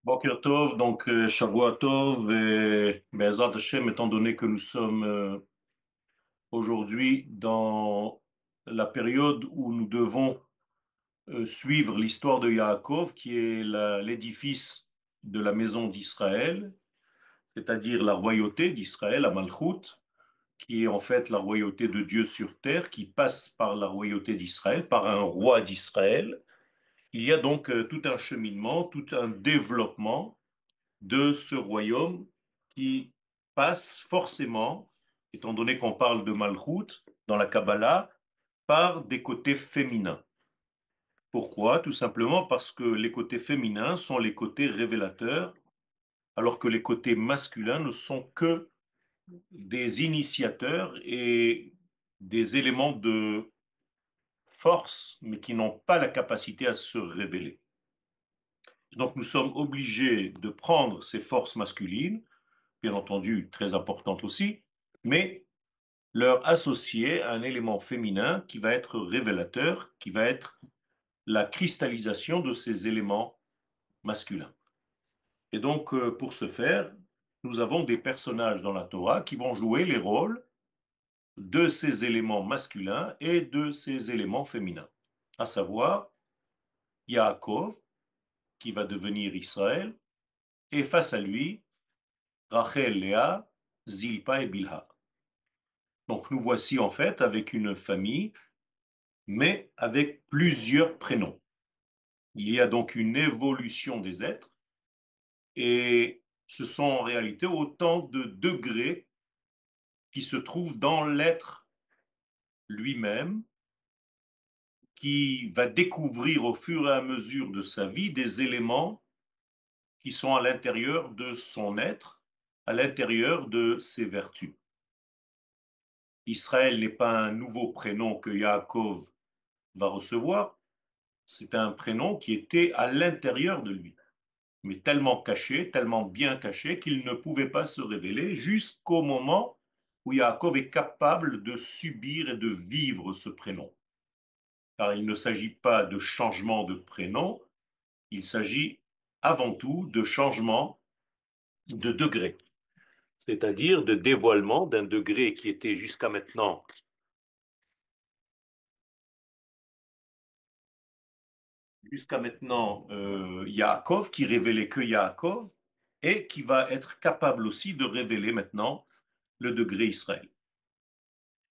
Boker Tov, donc Shavua Tov, et Be'ezrat Hashem, étant donné que nous sommes aujourd'hui dans la période où nous devons suivre l'histoire de Yaakov, qui est l'édifice de la maison d'Israël, c'est-à-dire la royauté d'Israël, la Malchut, qui est en fait la royauté de Dieu sur terre, qui passe par la royauté d'Israël, par un roi d'Israël. Il y a donc tout un cheminement, tout un développement de ce royaume qui passe forcément, étant donné qu'on parle de Malchut dans la Kabbalah, par des côtés féminins. Pourquoi? Tout simplement parce que les côtés féminins sont les côtés révélateurs, alors que les côtés masculins ne sont que des initiateurs et des éléments de force, mais qui n'ont pas la capacité à se révéler. Donc nous sommes obligés de prendre ces forces masculines, bien entendu très importante aussi, mais leur associer un élément féminin qui va être révélateur, qui va être la cristallisation de ces éléments masculins. Et donc, pour ce faire, nous avons des personnages dans la Torah qui vont jouer les rôles de ces éléments masculins et de ces éléments féminins, à savoir Yaakov, qui va devenir Israël, et face à lui, Rachel, Léa, Zilpa et Bilha. Donc nous voici en fait avec une famille, mais avec plusieurs prénoms. Il y a donc une évolution des êtres et ce sont en réalité autant de degrés qui se trouvent dans l'être lui-même, qui va découvrir au fur et à mesure de sa vie des éléments qui sont à l'intérieur de son être, à l'intérieur de ses vertus. Israël n'est pas un nouveau prénom que Yaakov va recevoir, c'est un prénom qui était à l'intérieur de lui, mais tellement caché, tellement bien caché qu'il ne pouvait pas se révéler jusqu'au moment où Yaakov est capable de subir et de vivre ce prénom. Car il ne s'agit pas de changement de prénom, il s'agit avant tout de changement de degré, c'est-à-dire de dévoilement d'un degré qui était jusqu'à maintenant Yaakov, qui révélait que Yaakov, et qui va être capable aussi de révéler maintenant le degré Israël.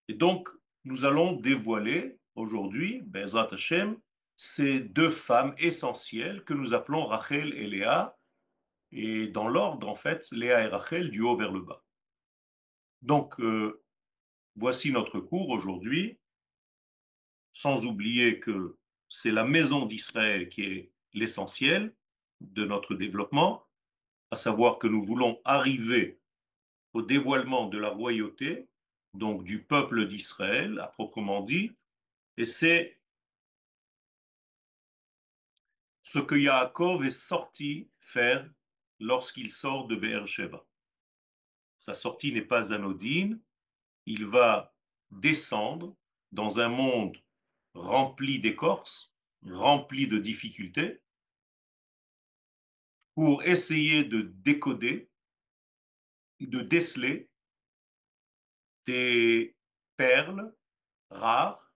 Et donc, nous allons dévoiler aujourd'hui, Be'ezrat Hashem, ces deux femmes essentielles que nous appelons Rachel et Léa, et dans l'ordre, en fait, Léa et Rachel du haut vers le bas. Donc, voici notre cours aujourd'hui, sans oublier que c'est la maison d'Israël qui est l'essentiel de notre développement, à savoir que nous voulons arriver au dévoilement de la royauté, donc du peuple d'Israël, à proprement dit, et c'est ce que Yaakov est sorti faire lorsqu'il sort de Be'er-Sheva. Sa sortie n'est pas anodine, il va descendre dans un monde rempli d'écorces, rempli de difficultés, pour essayer de décoder, de déceler des perles rares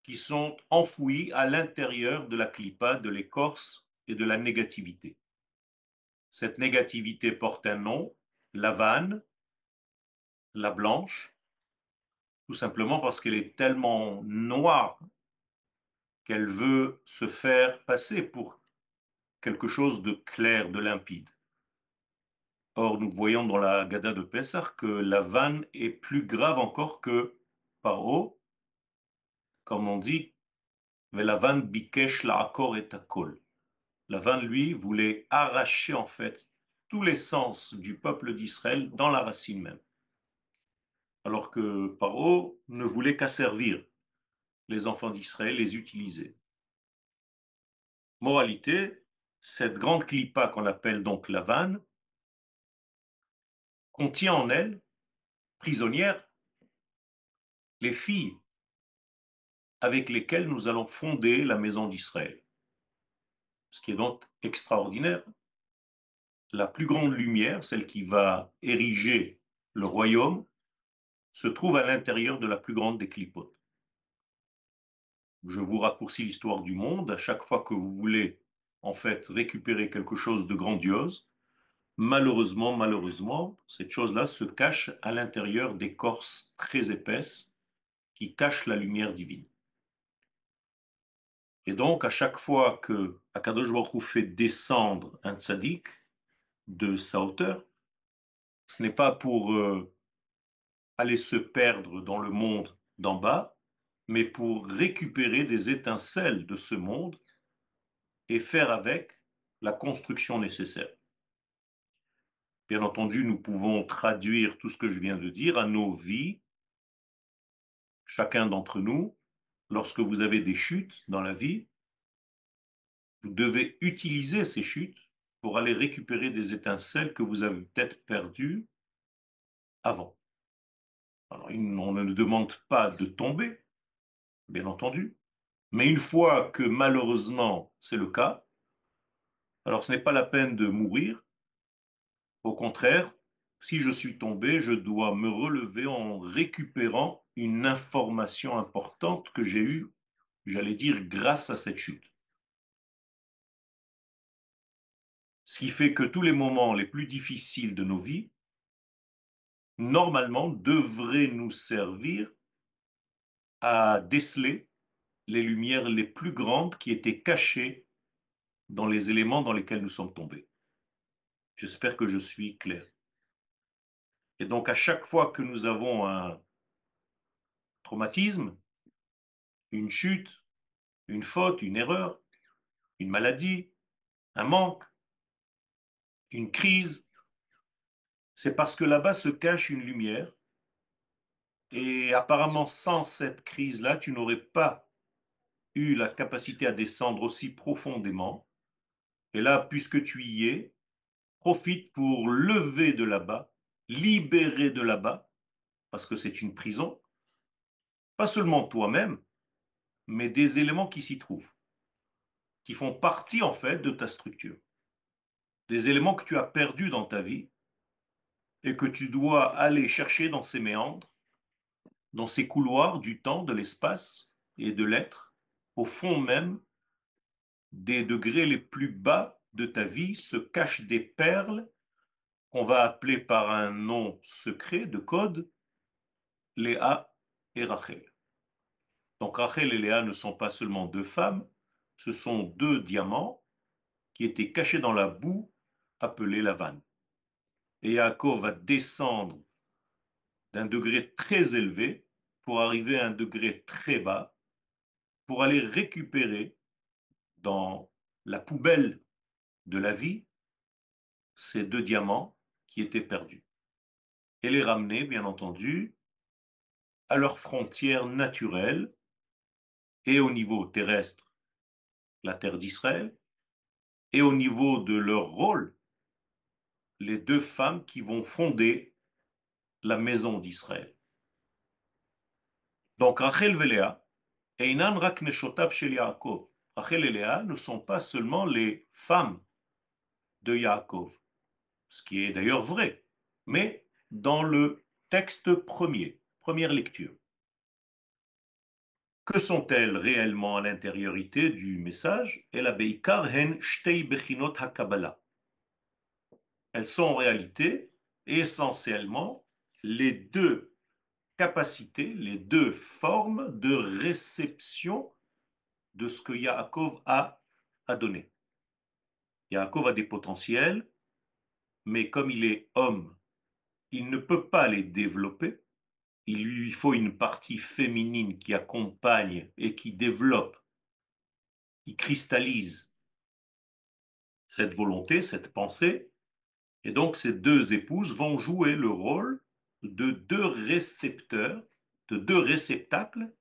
qui sont enfouies à l'intérieur de la clipa, de l'écorce et de la négativité. Cette négativité porte un nom, la vanne, la blanche, tout simplement parce qu'elle est tellement noire qu'elle veut se faire passer pour quelque chose de clair, de limpide. Or, nous voyons dans la Gada de Pessah que la vanne est plus grave encore que Paro, comme on dit, la vanne bikesh la'akor et akol. La vanne, lui, voulait arracher en fait tous les sens du peuple d'Israël dans la racine même. Alors que Paro ne voulait qu'asservir les enfants d'Israël, les utiliser. Moralité, cette grande clipa qu'on appelle donc la vanne contient en elle, prisonnières, les filles avec lesquelles nous allons fonder la maison d'Israël. Ce qui est donc extraordinaire, la plus grande lumière, celle qui va ériger le royaume, se trouve à l'intérieur de la plus grande des clipotes. Je vous raccourcis l'histoire du monde. À chaque fois que vous voulez, en fait, récupérer quelque chose de grandiose, malheureusement, cette chose-là se cache à l'intérieur d'écorces très épaisses qui cachent la lumière divine. Et donc, à chaque fois que Akadosh Baruch Hu fait descendre un tzaddik de sa hauteur, ce n'est pas pour aller se perdre dans le monde d'en bas, mais pour récupérer des étincelles de ce monde et faire avec la construction nécessaire. Bien entendu, nous pouvons traduire tout ce que je viens de dire à nos vies, chacun d'entre nous. Lorsque vous avez des chutes dans la vie, vous devez utiliser ces chutes pour aller récupérer des étincelles que vous avez peut-être perdues avant. Alors, on ne nous demande pas de tomber, bien entendu, mais une fois que malheureusement c'est le cas, alors ce n'est pas la peine de mourir. Au contraire, si je suis tombé, je dois me relever en récupérant une information importante que j'ai eue, j'allais dire, grâce à cette chute. Ce qui fait que tous les moments les plus difficiles de nos vies, normalement, devraient nous servir à déceler les lumières les plus grandes qui étaient cachées dans les éléments dans lesquels nous sommes tombés. J'espère que je suis clair. Et donc, à chaque fois que nous avons un traumatisme, une chute, une faute, une erreur, une maladie, un manque, une crise, c'est parce que là-bas se cache une lumière. Et apparemment, sans cette crise-là, tu n'aurais pas eu la capacité à descendre aussi profondément. Et là, puisque tu y es, profite pour lever de là-bas, libérer de là-bas, parce que c'est une prison, pas seulement toi-même, mais des éléments qui s'y trouvent, qui font partie en fait de ta structure. Des éléments que tu as perdus dans ta vie et que tu dois aller chercher dans ces méandres, dans ces couloirs du temps, de l'espace et de l'être, au fond même des degrés les plus bas de ta vie se cachent des perles qu'on va appeler par un nom secret de code, Léa et Rachel. Donc Rachel et Léa ne sont pas seulement deux femmes, ce sont deux diamants qui étaient cachés dans la boue appelée la vanne. Et Yaakov va descendre d'un degré très élevé pour arriver à un degré très bas, pour aller récupérer dans la poubelle de la vie ces deux diamants qui étaient perdus. Et les ramener, bien entendu, à leurs frontières naturelles et au niveau terrestre, la terre d'Israël, et au niveau de leur rôle, les deux femmes qui vont fonder la maison d'Israël. Donc Rachel et Léa, Einan rak neshotav shel Yaakov. Rachel et Léa ne sont pas seulement les femmes de Yaakov, ce qui est d'ailleurs vrai, mais dans le texte premier, première lecture. Que sont-elles réellement à l'intériorité du message? El beikar hen shtei bechinot hakabbalah. Elles sont en réalité essentiellement les deux capacités, les deux formes de réception de ce que Yaakov a donné. Yaakov a des potentiels, mais comme il est homme, il ne peut pas les développer. Il lui faut une partie féminine qui accompagne et qui développe, qui cristallise cette volonté, cette pensée. Et donc ces deux épouses vont jouer le rôle de deux récepteurs, de deux réceptacles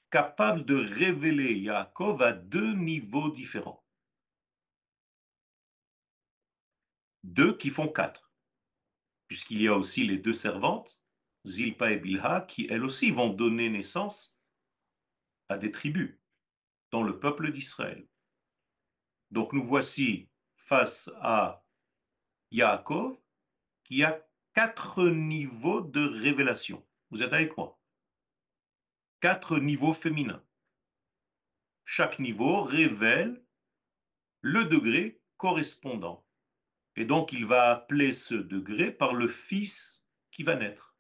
capables de révéler Yaakov à deux niveaux différents. Deux qui font quatre, puisqu'il y a aussi les deux servantes, Zilpa et Bilha, qui elles aussi vont donner naissance à des tribus dans le peuple d'Israël. Donc nous voici face à Yaakov, qui a 4 niveaux de révélation. Vous êtes avec moi? 4 niveaux féminins. Chaque niveau révèle le degré correspondant. Et donc, il va appeler ce degré par le fils qui va naître.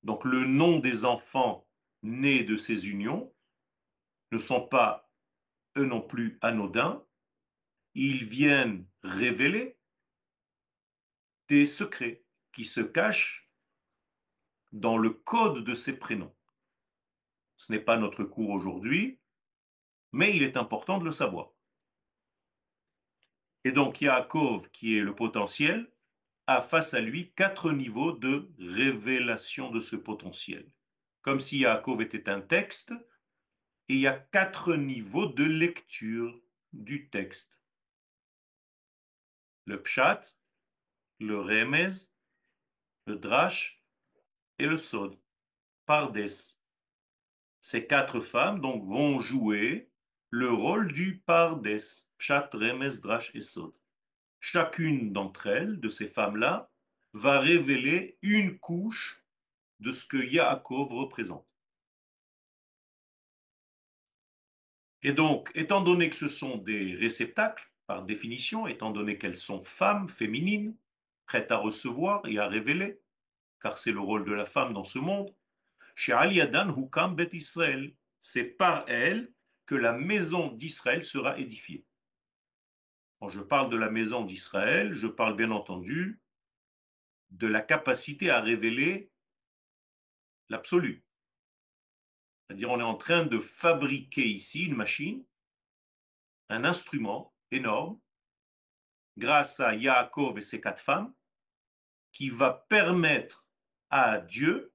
Donc, le nom des enfants nés de ces unions ne sont pas, eux non plus, anodins. Ils viennent révéler des secrets qui se cachent dans le code de ces prénoms. Ce n'est pas notre cours aujourd'hui, mais il est important de le savoir. Et donc, Yaakov, qui est le potentiel, a face à lui 4 niveaux de révélation de ce potentiel. Comme si Yaakov était un texte, et il y a 4 niveaux de lecture du texte. Le pshat, le remez, le drash et le sod, pardes. Ces 4 femmes donc vont jouer le rôle du pardes, pshat, remez, drash et sod. Chacune d'entre elles, de ces femmes-là, va révéler une couche de ce que Yaakov représente. Et donc, étant donné que ce sont des réceptacles, par définition, étant donné qu'elles sont femmes, féminines, prêtes à recevoir et à révéler, car c'est le rôle de la femme dans ce monde, chez Ali Adan Hukam Bet Israël, c'est par elle que la maison d'Israël sera édifiée. Quand je parle de la maison d'Israël, je parle bien entendu de la capacité à révéler l'absolu. C'est-à-dire, on est en train de fabriquer ici une machine, un instrument énorme, grâce à Yaakov et ses 4 femmes, qui va permettre à Dieu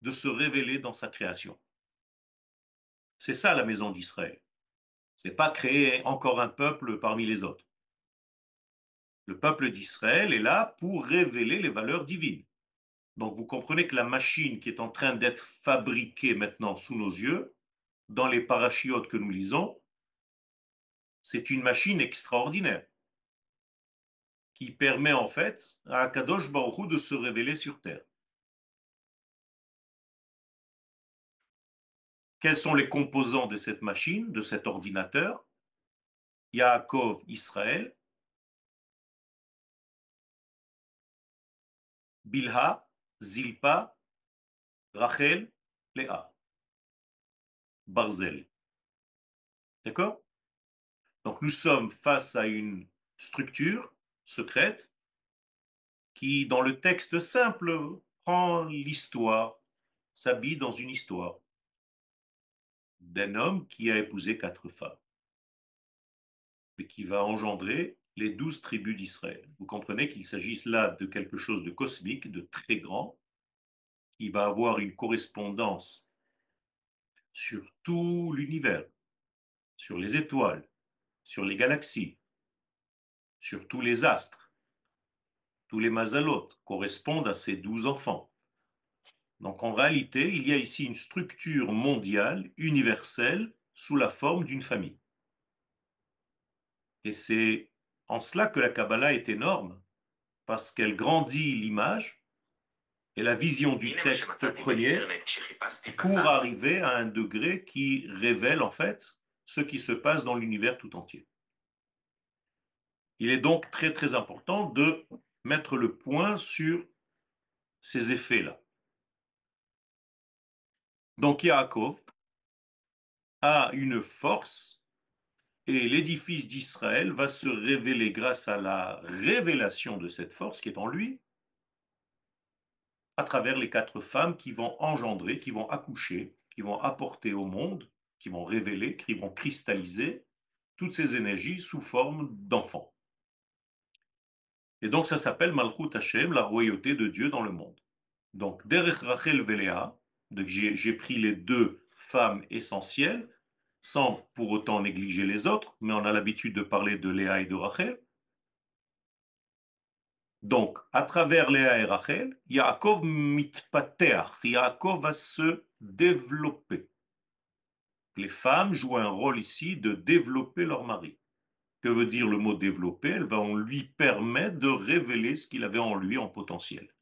de se révéler dans sa création. C'est ça la maison d'Israël. C'est pas créer encore un peuple parmi les autres. Le peuple d'Israël est là pour révéler les valeurs divines. Donc vous comprenez que la machine qui est en train d'être fabriquée maintenant sous nos yeux, dans les parachiotes que nous lisons, c'est une machine extraordinaire qui permet en fait à Kadosh Baruch Hu de se révéler sur terre. Quels sont les composants de cette machine, de cet ordinateur? Yaakov, Israël, Bilha, Zilpa, Rachel, Léa, Barzel. D'accord? Donc nous sommes face à une structure secrète qui, dans le texte simple, prend l'histoire, s'habille dans une histoire d'un homme qui a épousé 4 femmes et qui va engendrer les 12 tribus d'Israël. Vous comprenez qu'il s'agit là de quelque chose de cosmique, de très grand, qui va avoir une correspondance sur tout l'univers, sur les étoiles, sur les galaxies, sur tous les astres. Tous les mazalot correspondent à ces 12 enfants. Donc en réalité, il y a ici une structure mondiale, universelle, sous la forme d'une famille. Et c'est en cela que la Kabbalah est énorme, parce qu'elle grandit l'image et la vision du texte premier pour arriver à un degré qui révèle en fait ce qui se passe dans l'univers tout entier. Il est donc très très important de mettre le point sur ces effets-là. Donc Yaakov a une force et l'édifice d'Israël va se révéler grâce à la révélation de cette force qui est en lui, à travers les 4 femmes qui vont engendrer, qui vont accoucher, qui vont apporter au monde, qui vont révéler, qui vont cristalliser toutes ces énergies sous forme d'enfants. Et donc ça s'appelle Malchut Hashem, la royauté de Dieu dans le monde. Donc, Derech Rachel Veléa, j'ai pris les 2 femmes essentielles, sans pour autant négliger les autres, mais on a l'habitude de parler de Léa et de Rachel. Donc, à travers Léa et Rachel, Yaakov mitpateach, Yaakov va se développer. Les femmes jouent un rôle ici de développer leur mari. Que veut dire le mot développer? Elle va en lui permettre de révéler ce qu'il avait en lui en potentiel.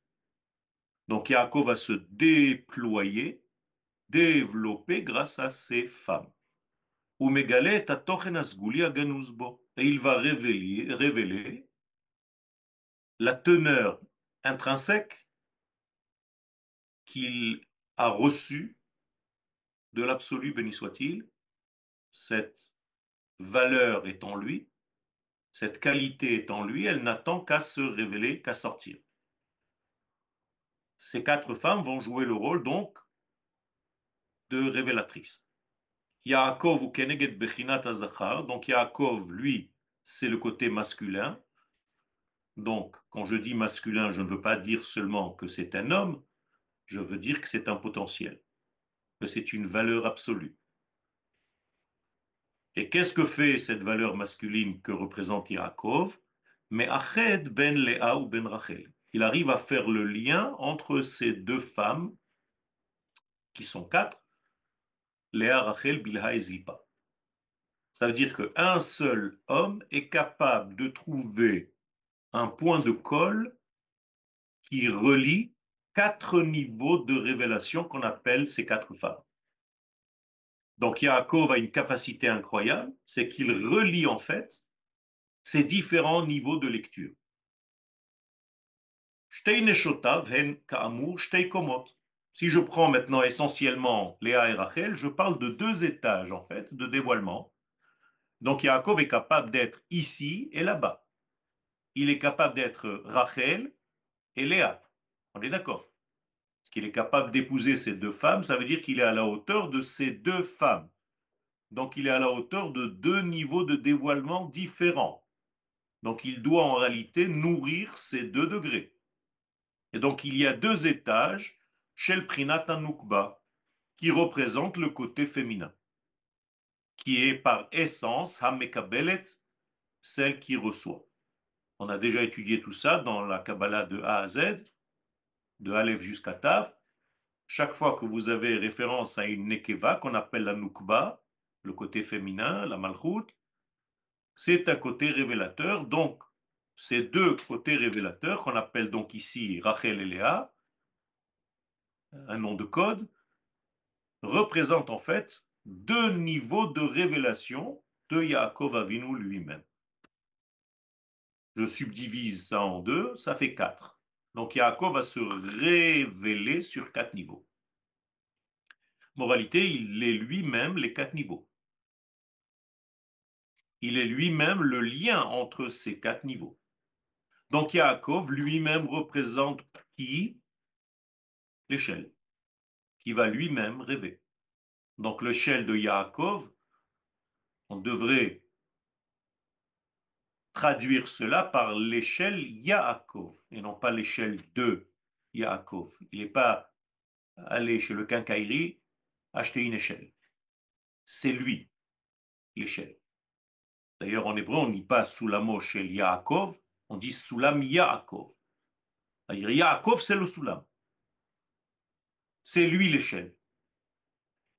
Donc Yaakov va se déployer, développer grâce à ses femmes. Et il va révéler la teneur intrinsèque qu'il a reçue de l'absolu, béni soit-il. Cette valeur est en lui, cette qualité est en lui, elle n'attend qu'à se révéler, qu'à sortir. Ces quatre femmes vont jouer le rôle donc de révélatrices. Yaakov ou Keneged Bechinat Azachar, donc Yaakov, lui, c'est le côté masculin. Donc, quand je dis masculin, je ne veux pas dire seulement que c'est un homme, je veux dire que c'est un potentiel, que c'est une valeur absolue. Et qu'est-ce que fait cette valeur masculine que représente Yaakov? Mais Ached ben Léa ou ben Rachel. Il arrive à faire le lien entre ces deux femmes, qui sont quatre, Léa, Rachel, Bilha et Zilpa. Ça veut dire qu'un seul homme est capable de trouver un point de colle qui relie quatre niveaux de révélation qu'on appelle ces quatre femmes. Donc Yaakov a une capacité incroyable, c'est qu'il relie en fait ces différents niveaux de lecture. Si je prends maintenant essentiellement Léa et Rachel, je parle de deux étages en fait de dévoilement. Donc Yaakov est capable d'être ici et là-bas. Il est capable d'être Rachel et Léa. On est d'accord? Parce qu'il est capable d'épouser ces deux femmes, ça veut dire qu'il est à la hauteur de ces deux femmes. Donc il est à la hauteur de deux niveaux de dévoilement différents. Donc il doit en réalité nourrir ces deux degrés. Et donc il y a deux étages chez le Prinat Nukba qui représentent le côté féminin, qui est par essence Hamekabelet, celle qui reçoit. On a déjà étudié tout ça dans la Kabbalah de A à Z, de Aleph jusqu'à Tav. Chaque fois que vous avez référence à une Nekeva qu'on appelle la Nukba, le côté féminin, la Malchut, c'est un côté révélateur. Donc, ces deux côtés révélateurs, qu'on appelle donc ici Rachel et Léa, un nom de code, représentent en fait deux niveaux de révélation de Yaakov Avinu lui-même. Je subdivise ça en deux, ça fait quatre. Donc Yaakov va se révéler sur quatre niveaux. Moralité, il est lui-même les quatre niveaux. Il est lui-même le lien entre ces quatre niveaux. Donc Yaakov lui-même représente qui? L'échelle, qui va lui-même rêver. Donc l'échelle de Yaakov, on devrait traduire cela par l'échelle Yaakov, et non pas l'échelle de Yaakov. Il n'est pas allé chez le quincaillerie acheter une échelle. C'est lui, l'échelle. D'ailleurs, en hébreu, on ne dit pas Soulamo shel Yaakov, on dit Soulam Yaakov. C'est-à-dire Yaakov, c'est le Soulam. C'est lui l'échelle.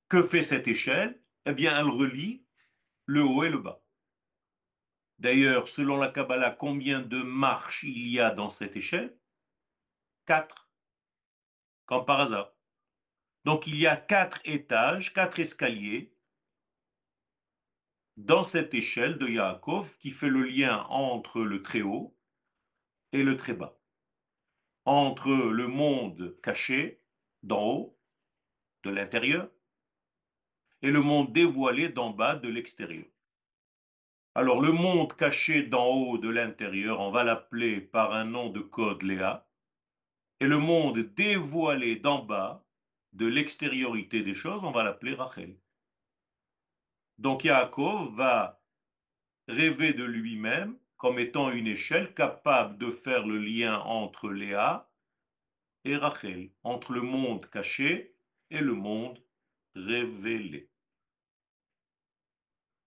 Que fait cette échelle? Eh bien, elle relie le haut et le bas. D'ailleurs, selon la Kabbalah, combien de marches il y a dans cette échelle? Quatre, comme par hasard. Donc, il y a quatre étages, quatre escaliers dans cette échelle de Yaakov qui fait le lien entre le très haut et le très bas, entre le monde caché d'en haut, de l'intérieur, et le monde dévoilé d'en bas, de l'extérieur. Alors, le monde caché d'en haut, de l'intérieur, on va l'appeler par un nom de code Léa, et le monde dévoilé d'en bas, de l'extériorité des choses, on va l'appeler Rachel. Donc, Yaakov va rêver de lui-même comme étant une échelle capable de faire le lien entre Léa et Rachel, entre le monde caché et le monde révélé.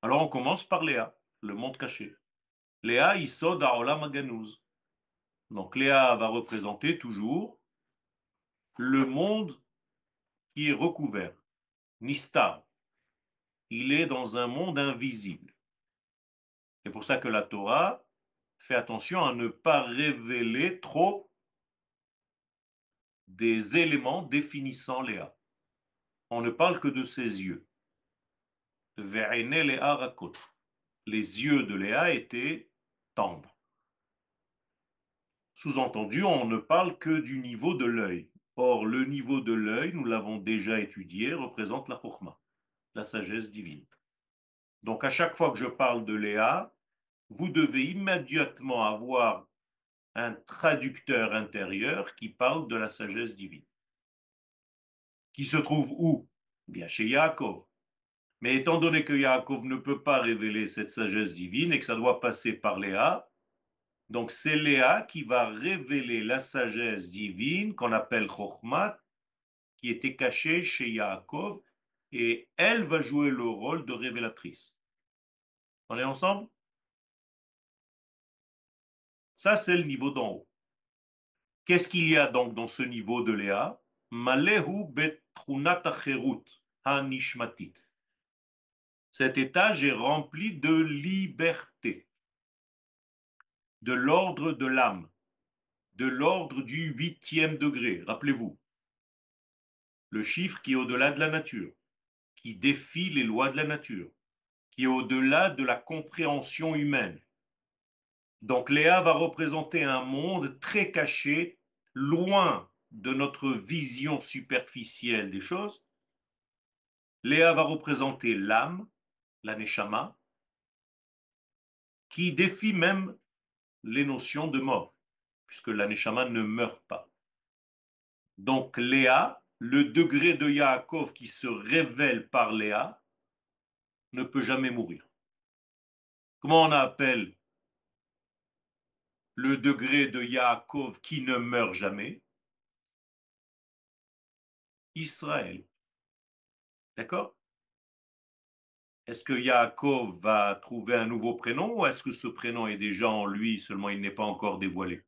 Alors on commence par Léa, le monde caché. Léa, Isod Haolam Haganuz. Donc Léa va représenter toujours le monde qui est recouvert, Nistar. Il est dans un monde invisible. C'est pour ça que la Torah fait attention à ne pas révéler trop des éléments définissant Léa. On ne parle que de ses yeux. Ve'ene Léa rakot. Les yeux de Léa étaient tendres. Sous-entendu, on ne parle que du niveau de l'œil. Or, le niveau de l'œil, nous l'avons déjà étudié, représente la chokhmah, la sagesse divine. Donc, à chaque fois que je parle de Léa, vous devez immédiatement avoir un traducteur intérieur qui parle de la sagesse divine. Qui se trouve où? Bien chez Yaakov. Mais étant donné que Yaakov ne peut pas révéler cette sagesse divine et que ça doit passer par Léa, donc c'est Léa qui va révéler la sagesse divine qu'on appelle Chokhmat, qui était cachée chez Yaakov, et elle va jouer le rôle de révélatrice. On est ensemble? Ça, c'est le niveau d'en haut. Qu'est-ce qu'il y a donc dans ce niveau de Léa? Malehu bet trunat acherut hanishmatit. Cet étage est rempli de liberté, de l'ordre de l'âme, de l'ordre du huitième degré. Rappelez-vous, le chiffre qui est au-delà de la nature, qui défie les lois de la nature, qui est au-delà de la compréhension humaine. Donc Léa va représenter un monde très caché, loin de notre vision superficielle des choses. Léa va représenter l'âme, la neshama, qui défie même les notions de mort, puisque la neshama ne meurt pas. Donc Léa, le degré de Yaakov qui se révèle par Léa, ne peut jamais mourir. Comment on appelle le degré de Yaakov qui ne meurt jamais? Israël. D'accord? Est-ce que Yaakov va trouver un nouveau prénom ou est-ce que ce prénom est déjà en lui, seulement il n'est pas encore dévoilé?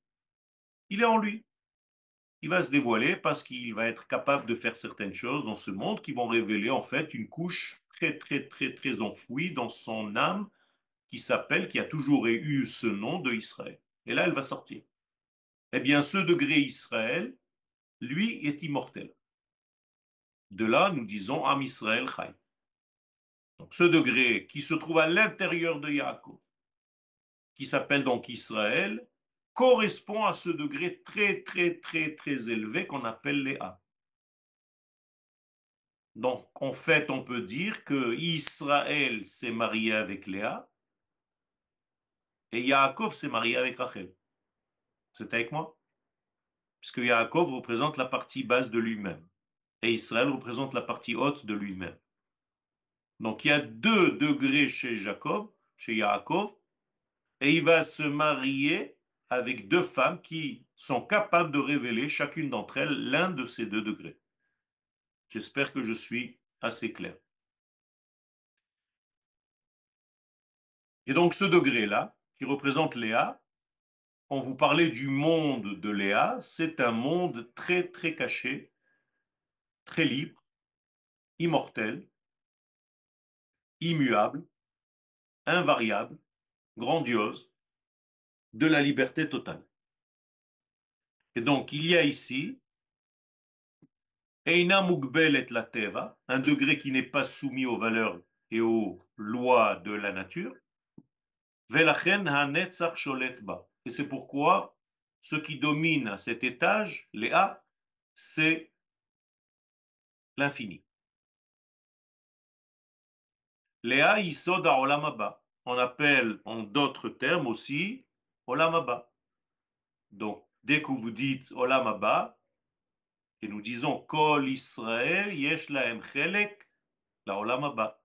Il est en lui. Il va se dévoiler parce qu'il va être capable de faire certaines choses dans ce monde qui vont révéler en fait une couche très très très très enfouie dans son âme qui a toujours eu ce nom de Israël. Et là, elle va sortir. Eh bien, ce degré Israël, lui, est immortel. De là, nous disons Am Israël Chai. Donc, ce degré qui se trouve à l'intérieur de Yaakov, qui s'appelle donc Israël, correspond à ce degré très, très, très, très élevé qu'on appelle Léa. Donc, en fait, on peut dire que Israël s'est marié avec Léa et Yaakov s'est marié avec Rachel. C'est avec moi? Puisque Yaakov représente la partie basse de lui-même et Israël représente la partie haute de lui-même. Donc, il y a deux degrés chez Jacob, chez Yaakov, et il va se marier avec deux femmes qui sont capables de révéler chacune d'entre elles l'un de ces deux degrés. J'espère que je suis assez clair. Et donc ce degré-là, qui représente Léa, quand vous parlez du monde de Léa, c'est un monde très très caché, très libre, immortel, immuable, invariable, grandiose, de la liberté totale. Et donc il y a ici Eina Mugbelet la Teva, un degré qui n'est pas soumis aux valeurs et aux lois de la nature. Velachen hanetzach sholet ba. Et c'est pourquoi ce qui domine à cet étage, Léa, c'est l'infini. Léa Yisod Olam Haba. On appelle en d'autres termes aussi Olam Haba. Donc, dès que vous dites Olam Haba, et nous disons Kol Israël yesh lahem chelek la Olam Haba.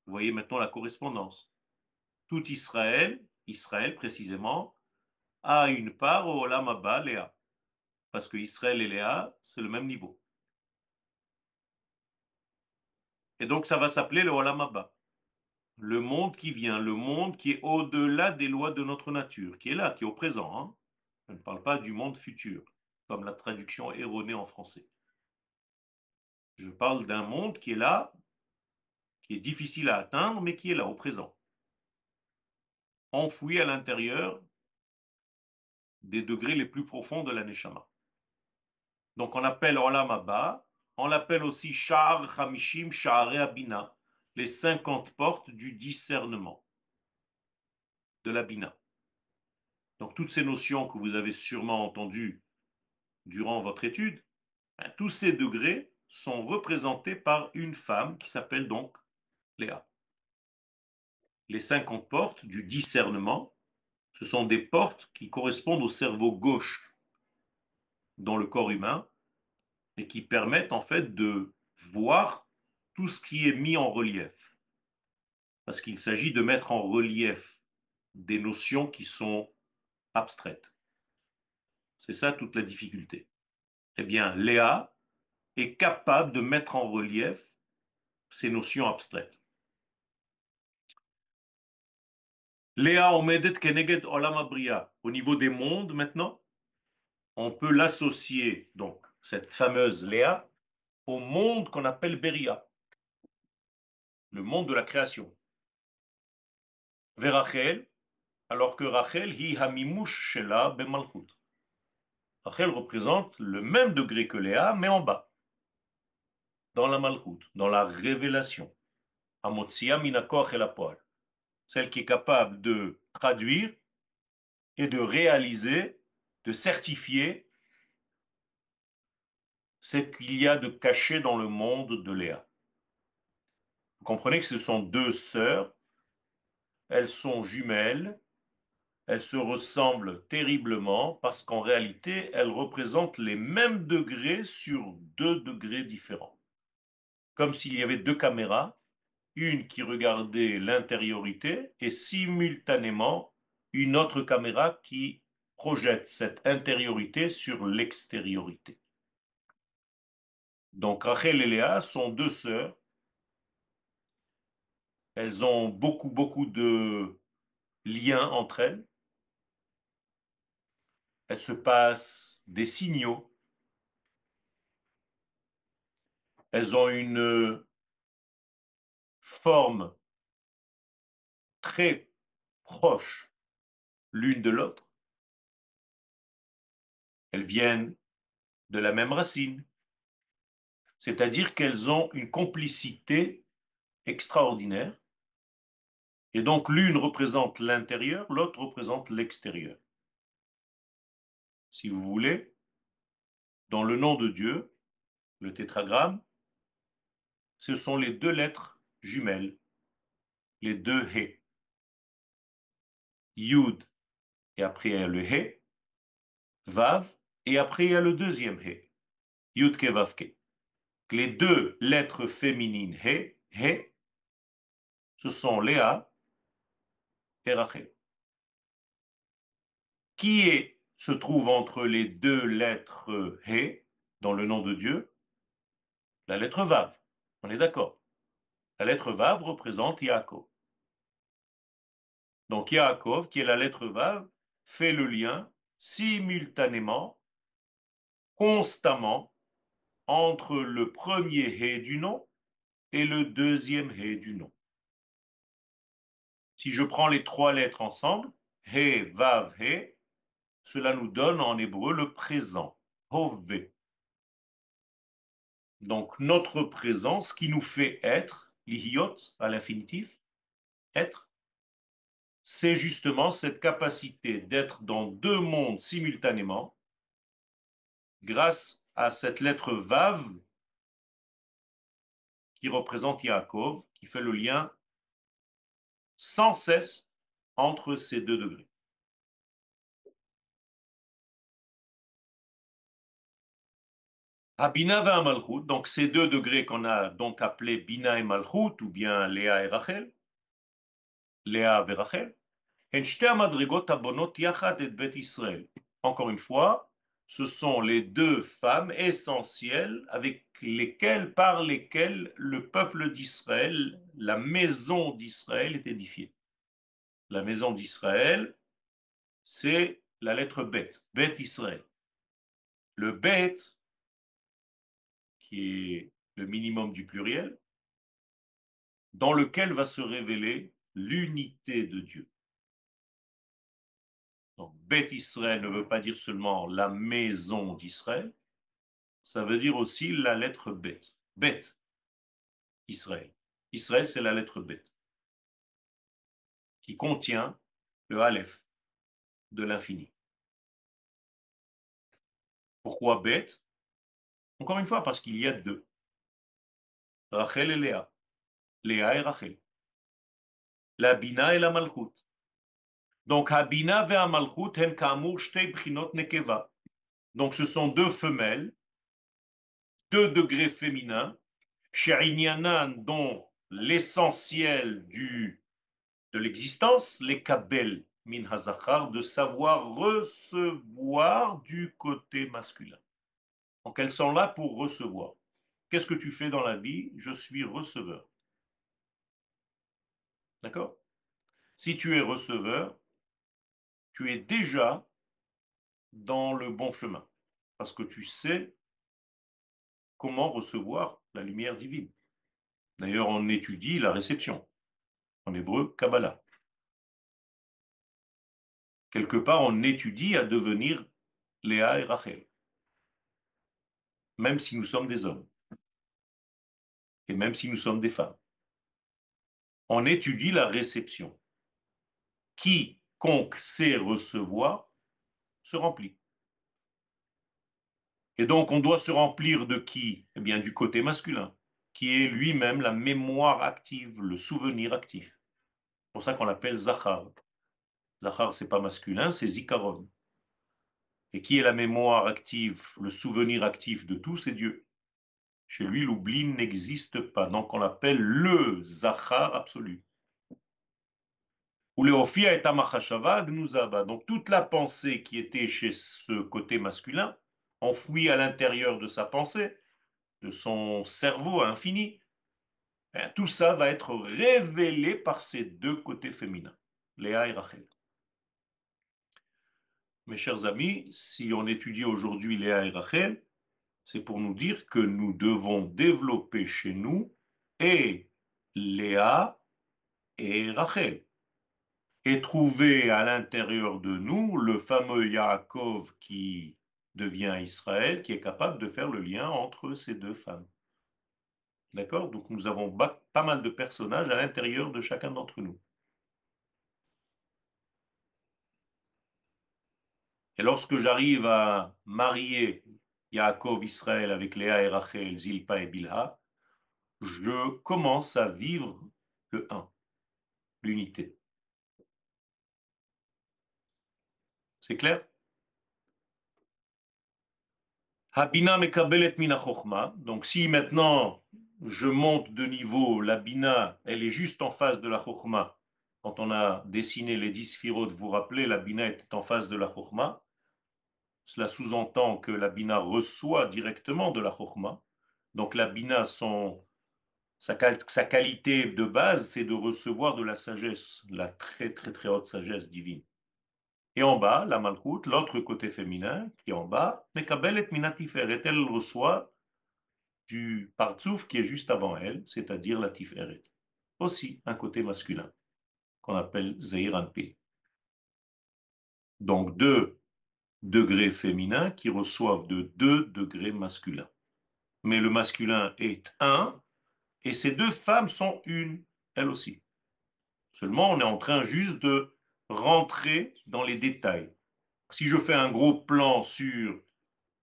Vous voyez maintenant la correspondance. Tout Israël, Israël précisément, a une part au Olam Haba, Léa. Parce que Israël et Léa, c'est le même niveau. Et donc, ça va s'appeler le Olam Haba. Le monde qui vient, le monde qui est au-delà des lois de notre nature, qui est là, qui est au présent, hein. Je ne parle pas du monde futur, comme la traduction erronée en français. Je parle d'un monde qui est là, qui est difficile à atteindre, mais qui est là, au présent. enfouie à l'intérieur des degrés les plus profonds de la Neshama. Donc on appelle Olam Abba, on l'appelle aussi Sha'ar Hamishim Sha'are Abina, les 50 portes du discernement, de la Bina. Donc toutes ces notions que vous avez sûrement entendues durant votre étude, ben, tous ces degrés sont représentés par une femme qui s'appelle donc Léa. Les 50 portes du discernement, ce sont des portes qui correspondent au cerveau gauche dans le corps humain et qui permettent en fait de voir tout ce qui est mis en relief. Parce qu'il s'agit de mettre en relief des notions qui sont abstraites. C'est ça toute la difficulté. Eh bien, Léa est capable de mettre en relief ces notions abstraites. Léa omedet keneged olam abriya. Au niveau des mondes maintenant, on peut l'associer, donc, cette fameuse Léa, au monde qu'on appelle Beria, le monde de la création. Verachel, alors que Rachel, hi hamimush shela bemalchut. Rachel représente le même degré que Léa, mais en bas, dans la malchut, dans la révélation. Amotsia minakoch el hapoal. Celle qui est capable de traduire et de réaliser, de certifier ce qu'il y a de caché dans le monde de Léa. Vous comprenez que ce sont deux sœurs, elles sont jumelles, elles se ressemblent terriblement parce qu'en réalité, elles représentent les mêmes degrés sur deux degrés différents. Comme s'il y avait deux caméras, une qui regardait l'intériorité et simultanément une autre caméra qui projette cette intériorité sur l'extériorité. Donc Rachel et Léa sont deux sœurs. Elles ont beaucoup de liens entre elles. Elles se passent des signaux. Elles ont une forme très proche l'une de l'autre. Elles viennent de la même racine. C'est-à-dire qu'elles ont une complicité extraordinaire. Et donc l'une représente l'intérieur, l'autre représente l'extérieur. Si vous voulez, dans le nom de Dieu, le tétragramme, ce sont les deux lettres jumelles, les deux He. Yud, et après il y a le He, Vav, et après il y a le deuxième He, Yud Ke Vav Ke. Les deux lettres féminines He, ce sont Léa et Rachel. Se trouve entre les deux lettres He dans le nom de Dieu? La lettre Vav. On est d'accord. La lettre Vav représente Yaakov. Donc Yaakov, qui est la lettre Vav, fait le lien simultanément, constamment, entre le premier He du nom et le deuxième He du nom. Si je prends les trois lettres ensemble, He, Vav, He, cela nous donne en hébreu le présent, Hove. Donc notre présent, ce qui nous fait être, l'ihiot à l'infinitif, être, c'est justement cette capacité d'être dans deux mondes simultanément grâce à cette lettre Vav qui représente Yaakov, qui fait le lien sans cesse entre ces deux degrés. Bina et Malchut, donc ces deux degrés qu'on a donc appelés Bina et Malchut, ou bien Léa et Rachel, Léa et Rachel, encore une fois, ce sont les deux femmes essentielles par lesquelles le peuple d'Israël, la maison d'Israël est édifiée. La maison d'Israël, c'est la lettre Bet, Bet Israël. Le Bet, qui est le minimum du pluriel, dans lequel va se révéler l'unité de Dieu. Bet Israël ne veut pas dire seulement la maison d'Israël, ça veut dire aussi la lettre Bet. Bet, Israël. Israël, c'est la lettre Bet, qui contient le Aleph de l'infini. Pourquoi Bet? Encore une fois, parce qu'il y a deux. Rachel et Léa. Léa et Rachel. La Bina et la Malchut. Donc, Habina et Malchut, hen kamour shtei bchinot nekeva. Donc, ce sont deux femelles, deux degrés féminins, Sherinianan, dont l'essentiel de l'existence, les kabel min hazachar, de savoir recevoir du côté masculin. Donc, elles sont là pour recevoir. Qu'est-ce que tu fais dans la vie? Je suis receveur. D'accord? Si tu es receveur, tu es déjà dans le bon chemin. Parce que tu sais comment recevoir la lumière divine. D'ailleurs, on étudie la réception. En hébreu, Kabbalah. Quelque part, on étudie à devenir Léa et Rachel, même si nous sommes des hommes, et même si nous sommes des femmes. On étudie la réception. Quiconque sait recevoir se remplit. Et donc, on doit se remplir de qui? Eh bien, du côté masculin, qui est lui-même la mémoire active, le souvenir actif. C'est pour ça qu'on l'appelle Zachar. Zachar, c'est pas masculin, c'est Zikaron. Et qui est la mémoire active, le souvenir actif de tout? C'est Dieu. Chez lui, l'oubli n'existe pas. Donc, on l'appelle le Zachar absolu. Ou le Ophia et Amachashava Gnuzaba. Donc, toute la pensée qui était chez ce côté masculin, enfouie à l'intérieur de sa pensée, de son cerveau infini, tout ça va être révélé par ces deux côtés féminins, Léa et Rachel. Mes chers amis, si on étudie aujourd'hui Léa et Rachel, c'est pour nous dire que nous devons développer chez nous et Léa et Rachel, et trouver à l'intérieur de nous le fameux Yaakov qui devient Israël, qui est capable de faire le lien entre ces deux femmes. D'accord? Donc nous avons pas mal de personnages à l'intérieur de chacun d'entre nous. Et lorsque j'arrive à marier Yaakov Israël avec Léa et Rachel, Zilpa et Bilha, je commence à vivre le un, l'unité. C'est clair? Habina mekabelet mina chokhma. Donc si maintenant je monte de niveau, la bina, elle est juste en face de la chokhma. Quand on a dessiné les 10 sphirotes, vous vous rappelez, la bina était en face de la chokhma. Cela sous-entend que la bina reçoit directement de la chokhma. Donc la bina, sa qualité de base, c'est de recevoir de la sagesse, la très très très haute sagesse divine. Et en bas, la malchoute, l'autre côté féminin, qui est en bas, mekabelet mina tiferet, elle reçoit du partsouf qui est juste avant elle, c'est-à-dire la tiferet. Aussi un côté masculin, qu'on appelle Zeir Anpil. Donc deux degrés féminins qui reçoivent de deux degrés masculins. Mais le masculin est un, et ces deux femmes sont une, elles aussi. Seulement, on est en train juste de rentrer dans les détails. Si je fais un gros plan sur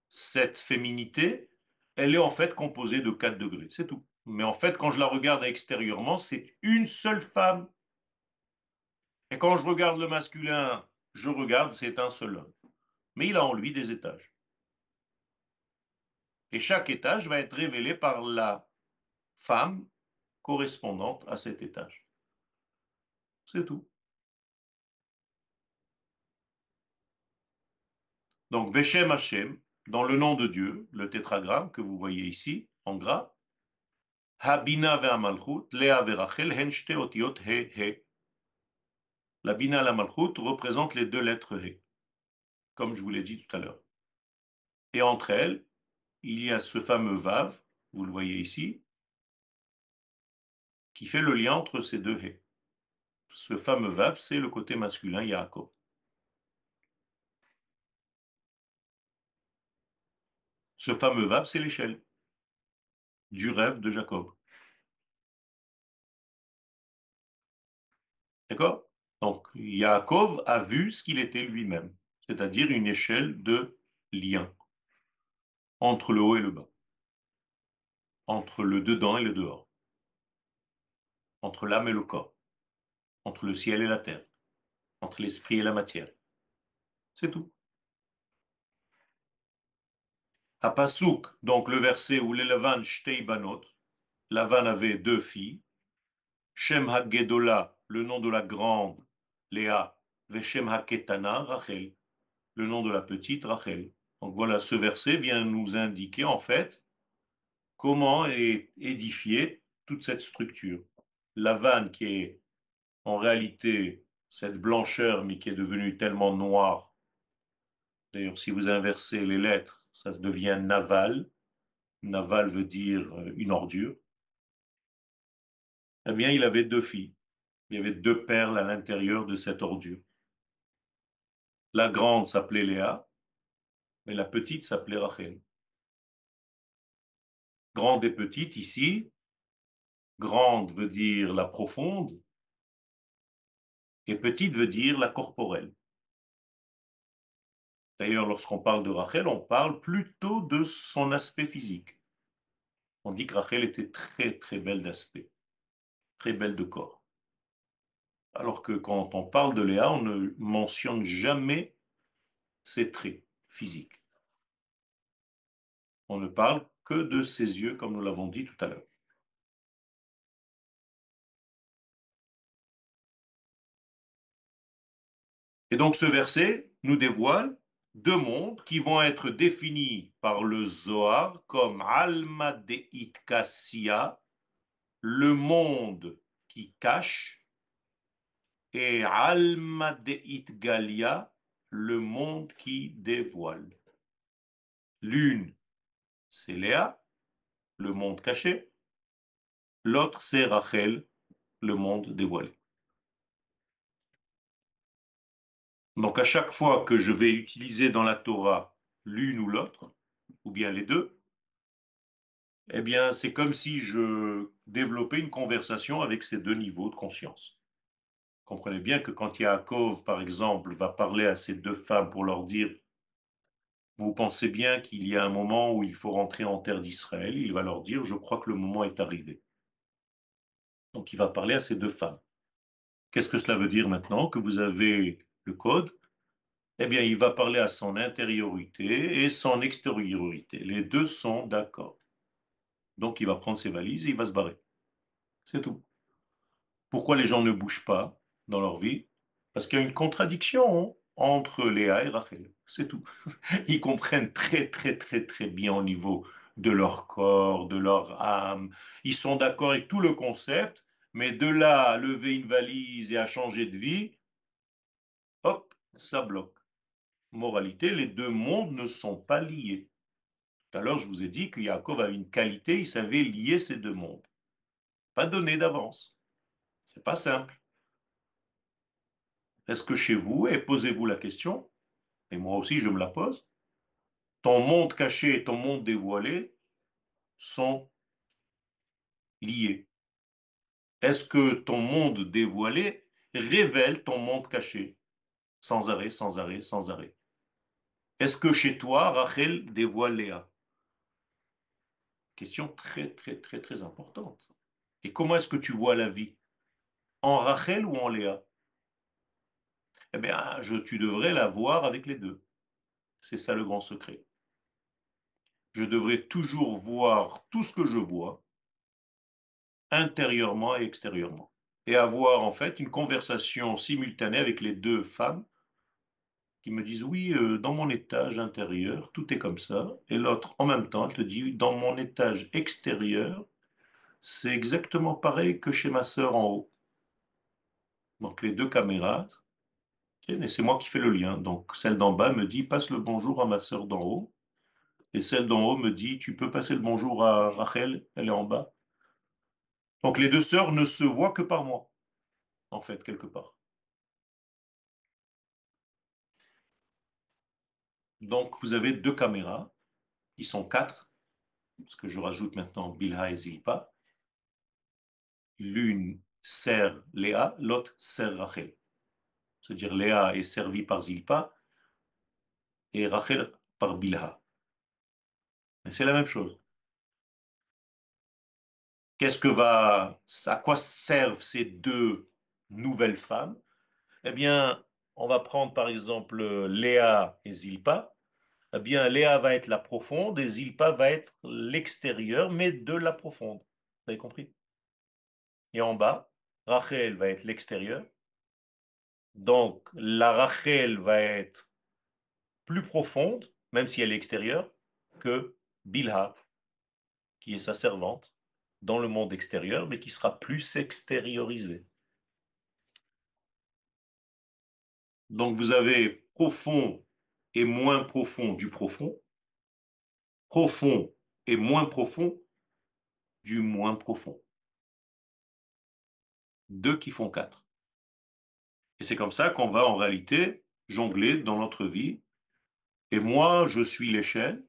cette féminité, elle est en fait composée de 4 degrés, c'est tout. Mais en fait, quand je la regarde extérieurement, c'est une seule femme. Et quand je regarde le masculin, je regarde, c'est un seul homme. Mais il a en lui des étages. Et chaque étage va être révélé par la femme correspondante à cet étage. C'est tout. Donc, Beshem Hashem, dans le nom de Dieu, le tétragramme que vous voyez ici, en gras, Habina ve'amalchut, Léa ve'Rachel, hen shte otiot he he. La Bina et la Malchut représentent les deux lettres he, comme je vous l'ai dit tout à l'heure. Et entre elles, il y a ce fameux Vav, vous le voyez ici, qui fait le lien entre ces deux he. Ce fameux Vav, c'est le côté masculin Yaakov. Ce fameux Vav, c'est l'échelle du rêve de Jacob. D'accord? Donc, Yaakov a vu ce qu'il était lui-même, c'est-à-dire une échelle de lien entre le haut et le bas, entre le dedans et le dehors, entre l'âme et le corps, entre le ciel et la terre, entre l'esprit et la matière. C'est tout. À Passouk, donc le verset où les Lavan Shtei Banot, Lavan avait deux filles, Shem HaGedola, le nom de la grande, Léa, Veshem HaKetana, Rachel, le nom de la petite, Rachel. Donc voilà, ce verset vient nous indiquer en fait comment est édifiée toute cette structure. Lavan qui est en réalité cette blancheur mais qui est devenue tellement noire. D'ailleurs, si vous inversez les lettres, ça se devient Naval. Naval veut dire une ordure. Eh bien, il avait deux filles. Il y avait deux perles à l'intérieur de cette ordure. La grande s'appelait Léa, mais la petite s'appelait Rachel. Grande et petite ici. Grande veut dire la profonde et petite veut dire la corporelle. D'ailleurs, lorsqu'on parle de Rachel, on parle plutôt de son aspect physique. On dit que Rachel était très très belle d'aspect, très belle de corps. Alors que quand on parle de Léa, on ne mentionne jamais ses traits physiques. On ne parle que de ses yeux, comme nous l'avons dit tout à l'heure. Et donc ce verset nous dévoile deux mondes qui vont être définis par le Zohar comme Alma Deit Kassia, le monde qui cache, et Alma Deit Galia, le monde qui dévoile. L'une, c'est Léa, le monde caché, l'autre, c'est Rachel, le monde dévoilé. Donc à chaque fois que je vais utiliser dans la Torah l'une ou l'autre, ou bien les deux, eh bien c'est comme si je développais une conversation avec ces deux niveaux de conscience. Comprenez bien que quand Yaakov, par exemple, va parler à ces deux femmes pour leur dire, vous pensez bien qu'il y a un moment où il faut rentrer en terre d'Israël, il va leur dire, je crois que le moment est arrivé. Donc il va parler à ces deux femmes. Qu'est-ce que cela veut dire maintenant que vous avez le code? Eh bien, il va parler à son intériorité et son extériorité. Les deux sont d'accord. Donc, il va prendre ses valises et il va se barrer. C'est tout. Pourquoi les gens ne bougent pas dans leur vie? Parce qu'il y a une contradiction entre Léa et Rachel. C'est tout. Ils comprennent très, très, très, très bien au niveau de leur corps, de leur âme. Ils sont d'accord avec tout le concept, mais de là à lever une valise et à changer de vie, hop, ça bloque. Moralité, les deux mondes ne sont pas liés. Tout à l'heure, je vous ai dit que Yaakov avait une qualité, il savait lier ces deux mondes. Pas donné d'avance. C'est pas simple. Est-ce que chez vous, et posez-vous la question, et moi aussi je me la pose, ton monde caché et ton monde dévoilé sont liés? Est-ce que ton monde dévoilé révèle ton monde caché sans arrêt, sans arrêt, sans arrêt? Est-ce que chez toi, Rachel dévoile Léa? Question très, très, très, très importante. Et comment est-ce que tu vois la vie? En Rachel ou en Léa? Eh bien, tu devrais la voir avec les deux. C'est ça le grand secret. Je devrais toujours voir tout ce que je vois, intérieurement et extérieurement. Et avoir en fait une conversation simultanée avec les deux femmes qui me disent oui, dans mon étage intérieur, tout est comme ça. Et l'autre, en même temps, elle te dit dans mon étage extérieur, c'est exactement pareil que chez ma sœur en haut. Donc les deux caméras, et c'est moi qui fais le lien. Donc celle d'en bas me dit passe le bonjour à ma sœur d'en haut. Et celle d'en haut me dit tu peux passer le bonjour à Rachel, elle est en bas. Donc les deux sœurs ne se voient que par moi, en fait, quelque part. Donc vous avez deux caméras Ils sont quatre, parce que je rajoute maintenant Bilha et Zilpa. L'une sert Léa, l'autre sert Rachel. C'est-à-dire Léa est servie par Zilpa et Rachel par Bilha. Mais c'est la même chose. À quoi servent ces deux nouvelles femmes? Eh bien, on va prendre par exemple Léa et Zilpa. Eh bien, Léa va être la profonde et Zilpa va être l'extérieur, mais de la profonde. Vous avez compris? Et en bas, Rachel va être l'extérieur. Donc, la Rachel va être plus profonde, même si elle est extérieure, que Bilha, qui est sa servante, dans le monde extérieur, mais qui sera plus extériorisée. Donc, vous avez profond et moins profond du profond, profond et moins profond du moins profond. Deux qui font quatre. Et c'est comme ça qu'on va en réalité jongler dans notre vie. Et moi, je suis l'échelle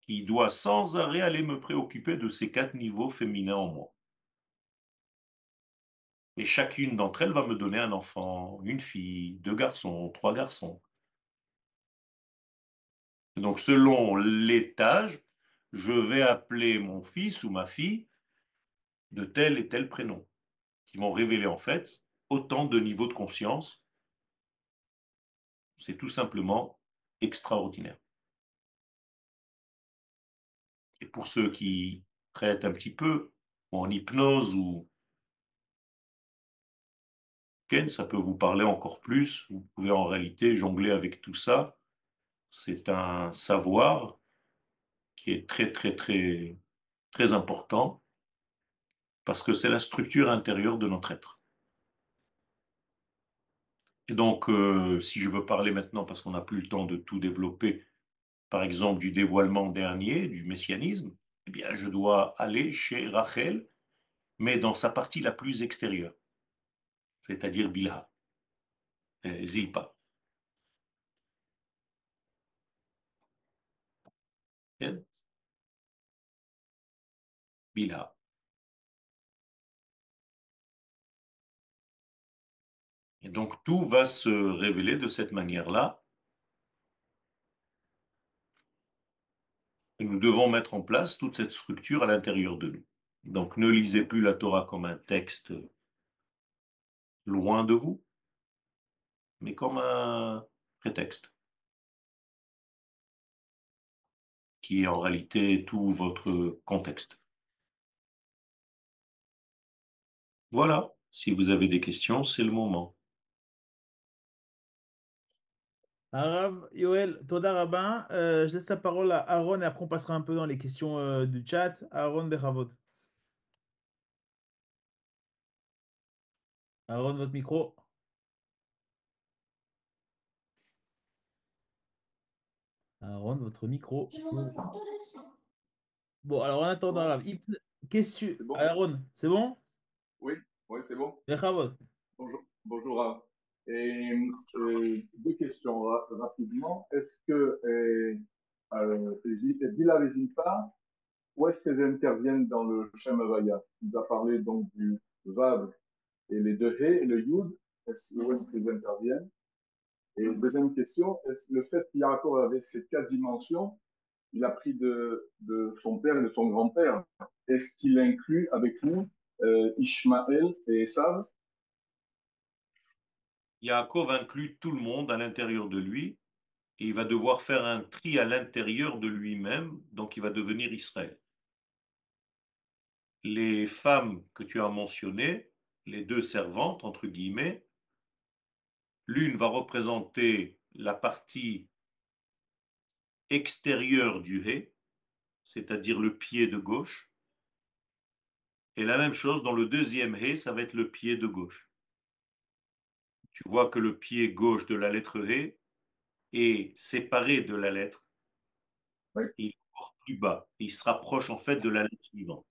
qui doit sans arrêt aller me préoccuper de ces quatre niveaux féminins en moi. Et chacune d'entre elles va me donner un enfant, une fille, deux garçons, trois garçons. Et donc, selon l'étage, je vais appeler mon fils ou ma fille de tel et tel prénom, qui vont révéler en fait autant de niveaux de conscience. C'est tout simplement extraordinaire. Et pour ceux qui traitent un petit peu en hypnose ou Ken, ça peut vous parler encore plus. Vous pouvez en réalité jongler avec tout ça. C'est un savoir qui est très, très, très, très important parce que c'est la structure intérieure de notre être. Et donc, si je veux parler maintenant, parce qu'on n'a plus le temps de tout développer, par exemple du dévoilement dernier, du messianisme, eh bien, je dois aller chez Rachel, mais dans sa partie la plus extérieure, c'est-à-dire Bilha, Zilpa. Bien. Bilha. Et donc, tout va se révéler de cette manière-là. Et nous devons mettre en place toute cette structure à l'intérieur de nous. Donc, ne lisez plus la Torah comme un texte loin de vous, mais comme un prétexte, qui est en réalité tout votre contexte. Voilà, si vous avez des questions, c'est le moment. Arav, Yoel, Toda Rabin, je laisse la parole à Aaron et après on passera un peu dans les questions du chat. Aaron Bechavod. Aaron, votre micro. Aaron, votre micro. Bon, alors en attendant, Bon, Arav, qu'est-ce que tu... c'est bon? Aaron, c'est bon? Oui, oui, c'est bon. Bechavod. Bonjour, bonjour. Et, deux questions rapidement. Est-ce que Bila et Zilpa, où est-ce qu'elles interviennent dans le Shem Havaya? Il a parlé donc du Vav et les deux He et le Yud. Où est-ce qu'elles interviennent? Et deuxième question, est-ce le fait qu'Yaakov avait ces quatre dimensions, il a pris de son père et de son grand-père. Est-ce qu'il inclut avec nous Ishmaël et Esav? Yaakov inclut tout le monde à l'intérieur de lui et il va devoir faire un tri à l'intérieur de lui-même, donc il va devenir Israël. Les femmes que tu as mentionnées, les deux servantes, entre guillemets, l'une va représenter la partie extérieure du Hé, c'est-à-dire le pied de gauche, et la même chose dans le deuxième Hé, ça va être le pied de gauche. Tu vois que le pied gauche de la lettre Hé est séparé de la lettre, Oui, et il est encore plus bas, et il se rapproche en fait de la lettre suivante.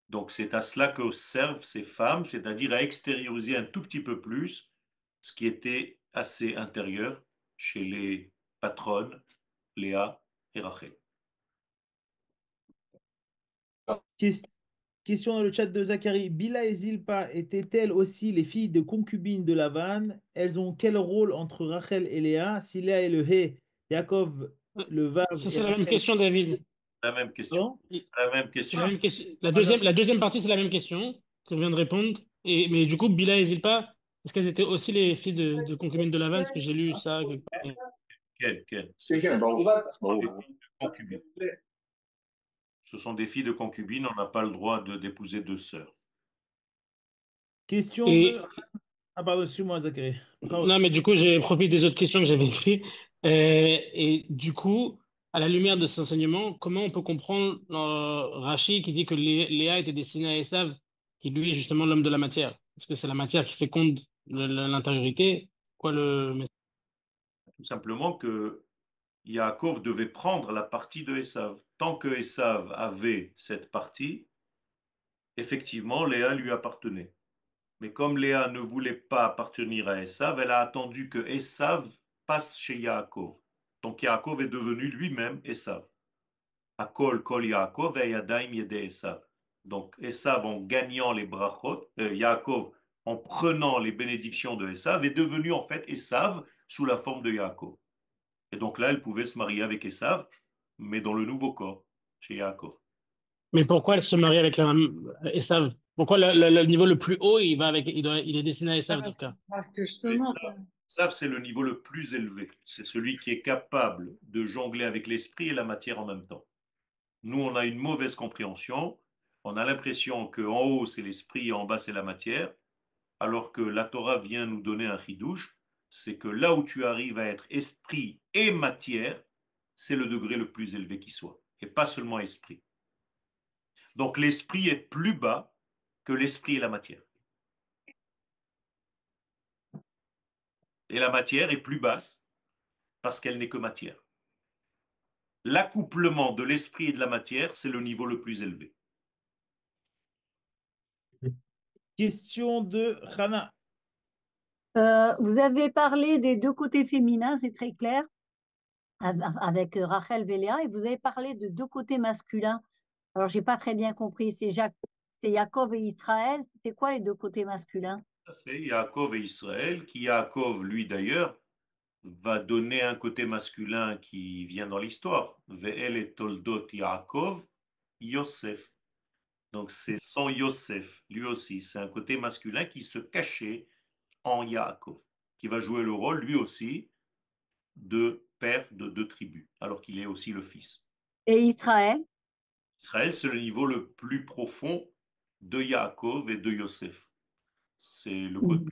Donc c'est à cela que servent ces femmes, c'est-à-dire à extérioriser un tout petit peu plus ce qui était assez intérieur chez les patronnes, Léa et Rachel. Question dans le chat de Zacharie. Bila et Zilpa étaient-elles aussi les filles de concubines de Lavan? Elles ont quel rôle entre Rachel et Léa? Si Léa est le Hé, Yaakov le Vav Ça, et c'est la même Rachel. question, David. La même question. Pardon? La même C'est la question. même question. Voilà. La deuxième partie, c'est la même question qu'on vient de répondre. Mais du coup, Bila et Zilpa, est-ce qu'elles étaient aussi les filles de concubines de Lavan? Parce que j'ai lu ça. Quelle? Ce כן, sont כן, ברור. des ברור. filles de concubines. Ce sont des filles de concubines, on n'a pas le droit d'épouser deux sœurs. Question de. Et Ah, pardon, excuse-moi, Zacharie. non, mais du coup, j'ai profité des autres questions que j'avais écrites. Et du coup, à la lumière de cet enseignement, comment on peut comprendre Rachi qui dit que Léa était destinée à Esav, qui lui est justement l'homme de la matière? Est-ce que c'est la matière qui féconde l'intériorité? Quoi le message? Tout simplement que Yaakov devait prendre la partie de Esav. Tant que Esav avait cette partie, effectivement, Léa lui appartenait. Mais comme Léa ne voulait pas appartenir à Esav, elle a attendu que Esav passe chez Yaakov. Donc Yaakov est devenu lui-même Esav. Akol kol Yaakov ve'yadayim yedei Esav. Donc Esav, en gagnant les brachot, Yaakov, en prenant les bénédictions de Esav, est devenu en fait Esav sous la forme de Yaakov. Et donc là, elle pouvait se marier avec Esav, mais dans le nouveau corps, chez Yaakov. Mais pourquoi elle se marie avec Esav? Pourquoi le niveau le plus haut, il est destiné à Esav dans ce cas? Parce que justement, Esav, c'est le niveau le plus élevé. C'est celui qui est capable de jongler avec l'esprit et la matière en même temps. Nous, on a une mauvaise compréhension. On a l'impression qu'en haut, c'est l'esprit et en bas, c'est la matière. Alors que la Torah vient nous donner un chidouche, c'est que là où tu arrives à être esprit et matière, c'est le degré le plus élevé qui soit, et pas seulement esprit. Donc l'esprit est plus bas que l'esprit et la matière. Et la matière est plus basse parce qu'elle n'est que matière. L'accouplement de l'esprit et de la matière, c'est le niveau le plus élevé. Question de Hana. vous avez parlé des deux côtés féminins, c'est très clair, avec Rachel Véléa, et vous avez parlé de deux côtés masculins. Alors, j'ai pas très bien compris. C'est Jacob et Israël. C'est quoi les deux côtés masculins? Tout à fait. Yaakov et Israël, qui Yaakov, lui d'ailleurs, va donner un côté masculin qui vient dans l'histoire. Ve'el et toldot Yaakov, Yosef. Donc c'est son Yosef, lui aussi. C'est un côté masculin qui se cachait en Yaakov, qui va jouer le rôle, lui aussi, de père de deux tribus, alors qu'il est aussi le fils. Et Israël? Israël, c'est le niveau le plus profond de Yaakov et de Yosef. C'est le côté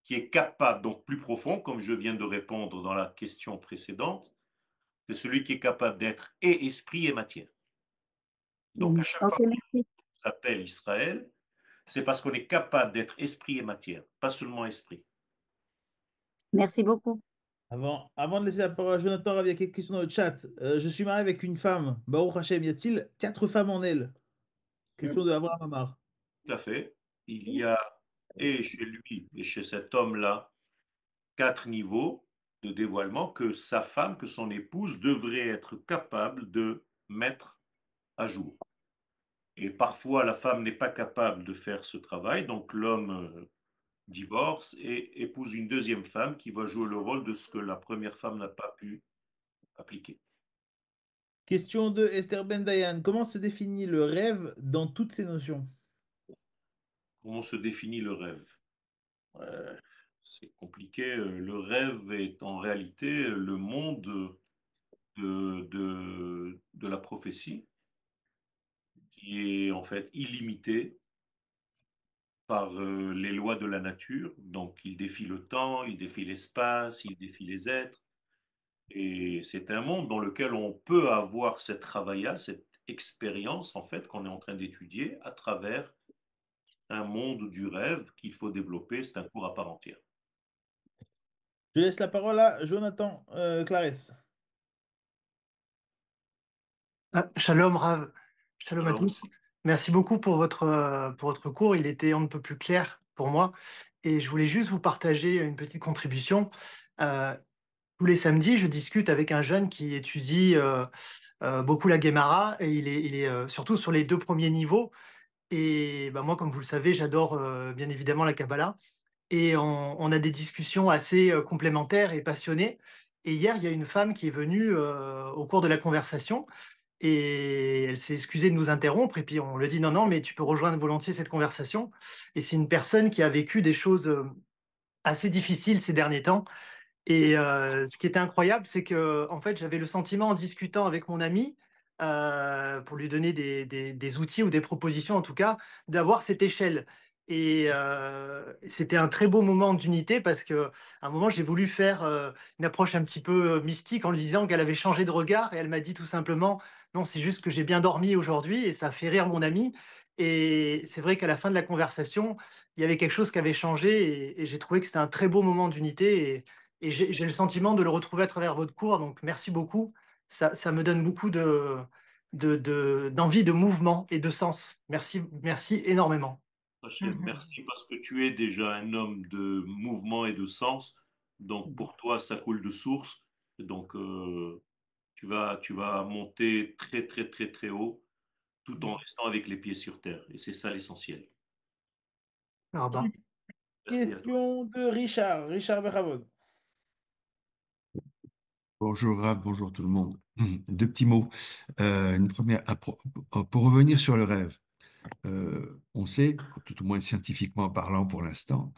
qui est capable, donc plus profond, comme je viens de répondre dans la question précédente, c'est celui qui est capable d'être et esprit et matière. Donc à chaque Ok, fois qu'on merci. s'appelle Israël, c'est parce qu'on est capable d'être esprit et matière, pas seulement esprit. Merci beaucoup. Avant de laisser la parole à Jonathan, il y a quelques questions dans le chat. Je suis marié avec une femme. Baruch Hashem, y a-t-il 4 femmes en elle? Question de Abraham Amar. Tout à fait. Il y a, et chez lui et chez cet homme-là, 4 niveaux de dévoilement que sa femme, que son épouse devrait être capable de mettre à jour. Et parfois, la femme n'est pas capable de faire ce travail, donc l'homme divorce et épouse une deuxième femme qui va jouer le rôle de ce que la première femme n'a pas pu appliquer. Question de Esther Ben Dayan. Comment se définit le rêve dans toutes ses notions? Comment se définit le rêve? C'est compliqué. Le rêve est en réalité le monde de la prophétie, qui est en fait illimité par les lois de la nature. Donc, il défie le temps, il défie l'espace, il défie les êtres. Et c'est un monde dans lequel on peut avoir cette travailla, cette expérience en fait qu'on est en train d'étudier à travers un monde du rêve qu'il faut développer. C'est un cours à part entière. Je laisse la parole à Jonathan Clarisse. Shalom Rav, shalom à Alors, tous. Merci beaucoup pour votre cours. Il était on ne peut plus clair pour moi. Et je voulais juste vous partager une petite contribution. tous les samedis, je discute avec un jeune qui étudie beaucoup la Guémara et il est surtout sur les deux premiers niveaux. Et bah, moi, comme vous le savez, j'adore bien évidemment la Kabbalah. Et on a des discussions assez complémentaires et passionnées. Et hier, il y a une femme qui est venue au cours de la conversation et elle s'est excusée de nous interrompre. Et puis on lui a dit non, non, mais tu peux rejoindre volontiers cette conversation. Et c'est une personne qui a vécu des choses assez difficiles ces derniers temps. Et ce qui était incroyable, c'est que en fait, j'avais le sentiment en discutant avec mon ami, pour lui donner des outils ou des propositions en tout cas, d'avoir cette échelle. Et c'était un très beau moment d'unité parce que à un moment, j'ai voulu faire une approche un petit peu mystique en lui disant qu'elle avait changé de regard et elle m'a dit tout simplement, non, c'est juste que j'ai bien dormi aujourd'hui et ça a fait rire mon ami. Et c'est vrai qu'à la fin de la conversation, il y avait quelque chose qui avait changé et j'ai trouvé que c'était un très beau moment d'unité. Et j'ai le sentiment de le retrouver à travers votre cours, donc merci beaucoup. Ça me donne beaucoup d'envie, de mouvement et de sens. Merci, merci énormément. Hachem, merci parce que tu es déjà un homme de mouvement et de sens. Donc pour toi, ça coule de source. Donc tu vas monter très très très très haut tout en restant avec les pieds sur terre. Et c'est ça l'essentiel. Ah bah. Merci à toi. Question de Richard. Richard Bechavod. Bonjour Rav, bonjour tout le monde. Deux petits mots. Une première, pour revenir sur le rêve, on sait, tout au moins scientifiquement parlant pour l'instant,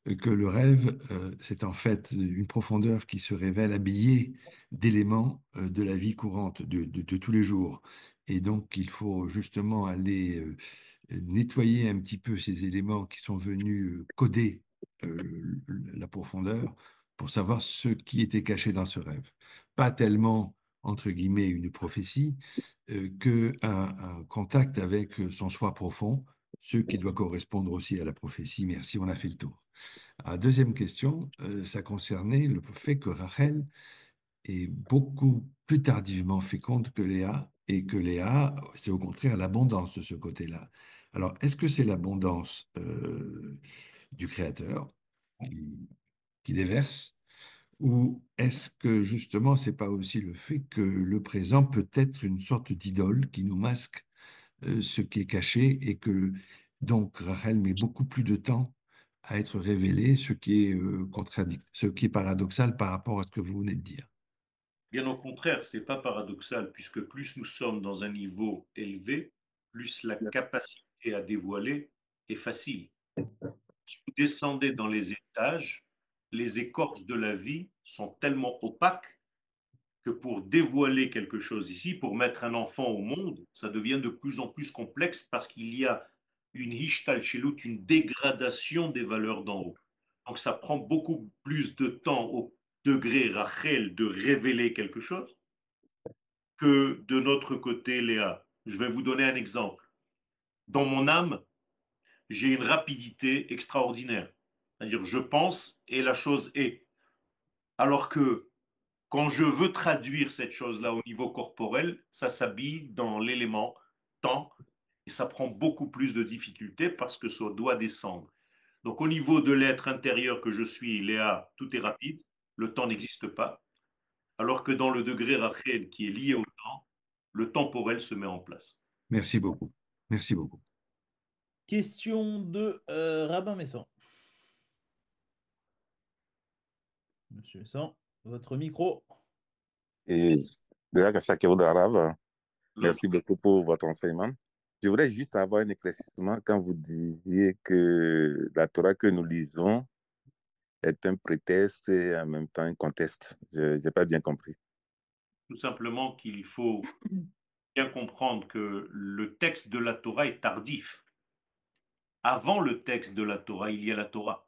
que le rêve, c'est en fait une profondeur qui se révèle habillée d'éléments de la vie courante, de tous les jours. Et donc, il faut justement aller nettoyer un petit peu ces éléments qui sont venus coder la profondeur pour savoir ce qui était caché dans ce rêve. Pas tellement, entre guillemets, une prophétie, que un contact avec son soi profond, ce qui doit correspondre aussi à la prophétie. Merci, on a fait le tour. La deuxième question, ça concernait le fait que Rachel est beaucoup plus tardivement féconde que Léa et que Léa, c'est au contraire l'abondance de ce côté-là. Alors, est-ce que c'est l'abondance du Créateur qui, qui déverse ou est-ce que justement, c'est pas aussi le fait que le présent peut être une sorte d'idole qui nous masque ce qui est caché et que donc Rachel met beaucoup plus de temps à être révélée, ce qui est ce qui est paradoxal par rapport à ce que vous venez de dire. Bien au contraire, c'est pas paradoxal, puisque plus nous sommes dans un niveau élevé, plus la capacité à dévoiler est facile. Si vous descendez dans les étages, les écorces de la vie sont tellement opaques que pour dévoiler quelque chose ici, pour mettre un enfant au monde, ça devient de plus en plus complexe parce qu'il y a une hishtalshelut, une dégradation des valeurs d'en haut. Donc ça prend beaucoup plus de temps au degré Rachel de révéler quelque chose que de notre côté Léa. Je vais vous donner un exemple. Dans mon âme, j'ai une rapidité extraordinaire. C'est-à-dire, je pense et la chose est. Alors que quand je veux traduire cette chose-là au niveau corporel, ça s'habille dans l'élément temps et ça prend beaucoup plus de difficultés parce que ça doit descendre. Donc, au niveau de l'être intérieur que je suis, Léa, tout est rapide, le temps n'existe pas. Alors que dans le degré Rachel qui est lié au temps, le temporel se met en place. Merci beaucoup. Merci beaucoup. Question de Rabbin Messan. Monsieur Messan, votre micro. Et de là, Shakirou Arabe, Là, merci beaucoup pour votre enseignement. Je voudrais juste avoir un éclaircissement quand vous disiez que la Torah que nous lisons est un prétexte et en même temps un contexte. Je n'ai pas bien compris. tout simplement qu'il faut bien comprendre que le texte de la Torah est tardif. Avant le texte de la Torah, il y a la Torah.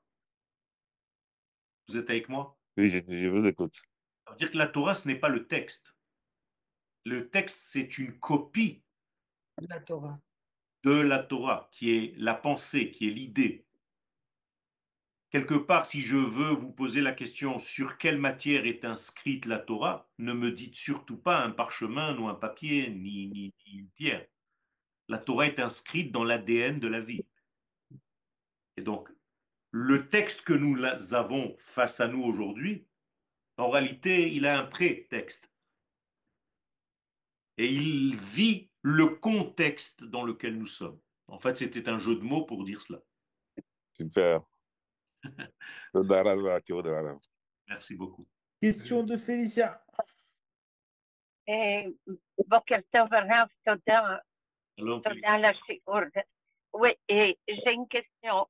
Vous êtes avec moi? Oui, je vous écoute. Ça veut dire que la Torah, ce n'est pas le texte. Le texte, c'est une copie La Torah. de la Torah, qui est la pensée, qui est l'idée. Quelque part, si je veux vous poser la question sur quelle matière est inscrite la Torah, ne me dites surtout pas un parchemin ou un papier, ni une pierre. La Torah est inscrite dans l'ADN de la vie. Et donc, le texte que nous avons face à nous aujourd'hui En réalité, il a un prétexte. Et il vit le contexte dans lequel nous sommes. En fait, c'était un jeu de mots pour dire cela. Super. תודה רבה, כבוד הרב. Merci beaucoup. Question de Félicia. בוקר טוב הרב, תודה, Alors, תודה על השיעור. Oui, et j'ai une question.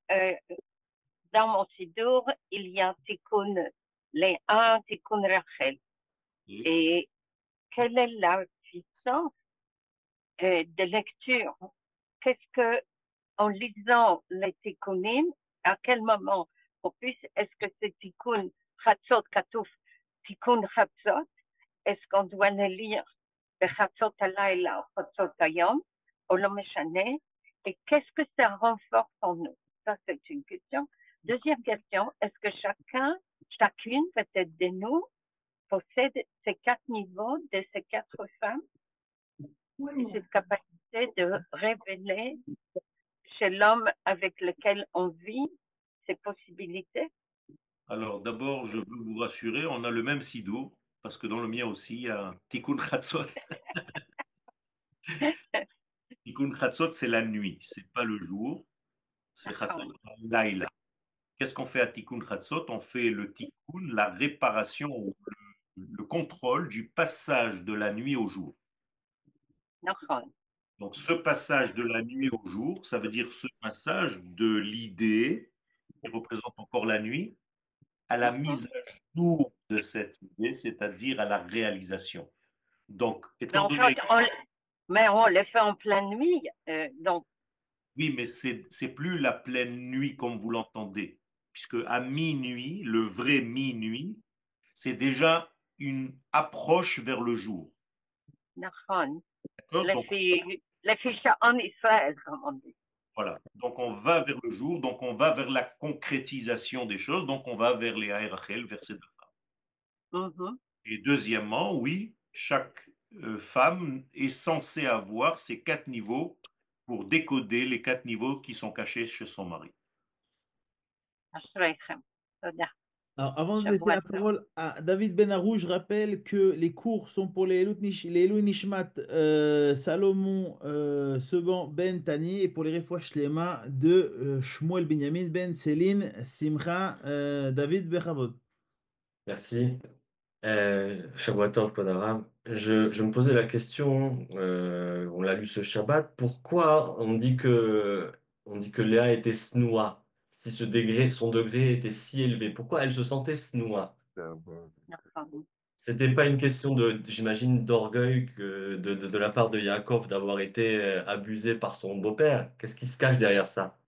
Dans mon sidour, il y a Tikkun Léa, Tikkun Rachel. oui. Et quelle est la puissance de lecture? Qu'est-ce que, en lisant les Tikkunim, à quel moment, au plus, est-ce que c'est Tikkun Chatzot Katouf, Tikkun Chatzot? Est-ce qu'on doit le lire de Chatzot Alayla ou Chatzot Hayom, ou le Meshane? Et qu'est-ce que ça renforce en nous? Ça, c'est une question. Deuxième question, est-ce que chacune peut-être de nous possède ces 4 niveaux de ces 4 femmes? Cette capacité de révéler chez l'homme avec lequel on vit ces possibilités? Alors, d'abord, je veux vous rassurer, on a le même sidour, parce que dans le mien aussi, il y a Tikkun Chatzot. Tikkun Chatzot, c'est la nuit, c'est pas le jour, c'est Chatzot Laïla. Qu'est-ce qu'on fait à Tikkun Chatzot? On fait le Tikkun, la réparation, ou le contrôle du passage de la nuit au jour. נכון. Donc, ce passage de la nuit au jour, ça veut dire ce passage de l'idée, qui représente encore la nuit, à la mise à jour de cette idée, c'est-à-dire à la réalisation. Donc, Mais étant en donné, fait, mais on le fait en pleine nuit, donc oui, mais c'est plus la pleine nuit comme vous l'entendez, puisque à minuit, le vrai minuit, c'est déjà une approche vers le jour. נכון. D'accord? Donc, לפי שעון ישראל, comme on dit. voilà. Donc, on va vers le jour, donc on va vers la concrétisation des choses, donc on va vers les Rachel, vers ces deux femmes. Mhm. Et deuxièmement, oui, chaque femme est censée avoir ces 4 niveaux pour décoder les 4 niveaux qui sont cachés chez son mari. אשריכם. תודה. Alors, avant de laisser שבוע la טוב. parole à David Benarou, je rappelle que les cours sont pour les Elou Nishmat Salomon Seban Ben Tani et pour les Refouach Shlema de Shmuel Binyamin Ben Céline Simcha David Bechavod. Merci. Shabbat Tov, Kod Aram. Je me posais la question, on l'a lu ce Shabbat, pourquoi on dit que Léa était snoua, si son degré était si élevé, pourquoi elle se sentait snoua? נכון. C'était pas une question j'imagine, d'orgueil de la part de Yaakov d'avoir été abusé par son beau-père. Qu'est-ce qui se cache derrière ça?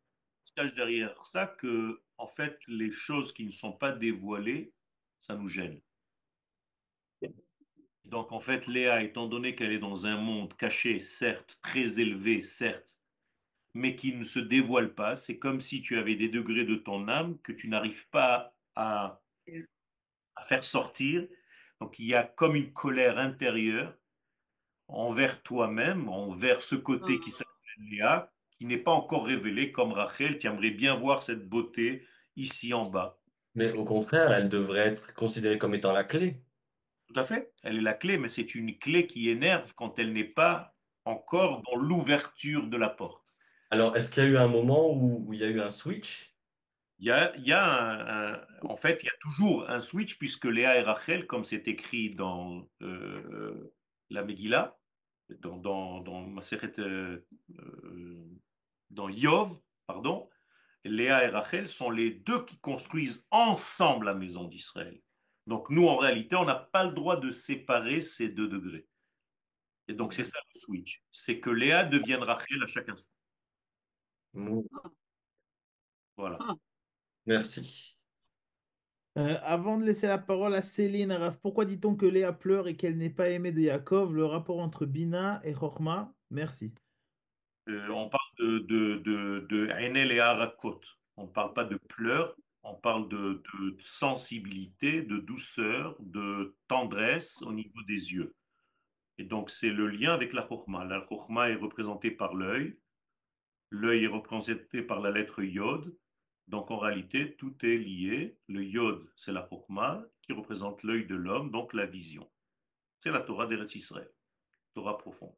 Il se cache derrière ça que, en fait, les choses qui ne sont pas dévoilées, ça nous gêne. Donc, en fait, Léa, étant donné qu'elle est dans un monde caché, certes, très élevé, certes, mais qui ne se dévoile pas, c'est comme si tu avais des degrés de ton âme que tu n'arrives pas à faire sortir. Donc, il y a comme une colère intérieure envers toi-même, envers ce côté qui s'appelle Léa, qui n'est pas encore révélé comme Rachel, qui aimerait bien voir cette beauté ici en bas. Mais au contraire, elle devrait être considérée comme étant la clé. Tout à fait, elle est la clé, mais c'est une clé qui énerve quand elle n'est pas encore dans l'ouverture de la porte. Alors, est-ce qu'il y a eu un moment où il y a eu un switch? En fait, il y a toujours un switch puisque Léa et Rachel, comme c'est écrit dans la Megillah, dans Masechet, dans Yov, pardon, Léa et Rachel sont les deux qui construisent ensemble la maison d'Israël. Donc nous, en réalité, on n'a pas le droit de séparer ces 2 degrés. Et donc c'est ça le switch. C'est que Léa devienne Rachel à chaque instant. Mm. Voilà. Merci. Avant de laisser la parole à Céline, Raph, pourquoi dit-on que Léa pleure et qu'elle n'est pas aimée de Yaakov? Le rapport entre Bina et Chochma? Merci. On parle de Enel et Harakot. On ne parle pas de pleurs, on parle de sensibilité, de douceur, de tendresse au niveau des yeux. Et donc, c'est le lien avec la Chokhmah. La Chokhmah est représentée par l'œil est représenté par la lettre Yod, Donc en réalité, tout est lié. Le yod, c'est la chokhmah qui représente l'œil de l'homme, donc la vision. C'est la Torah d'Eretz Israël, Torah profonde.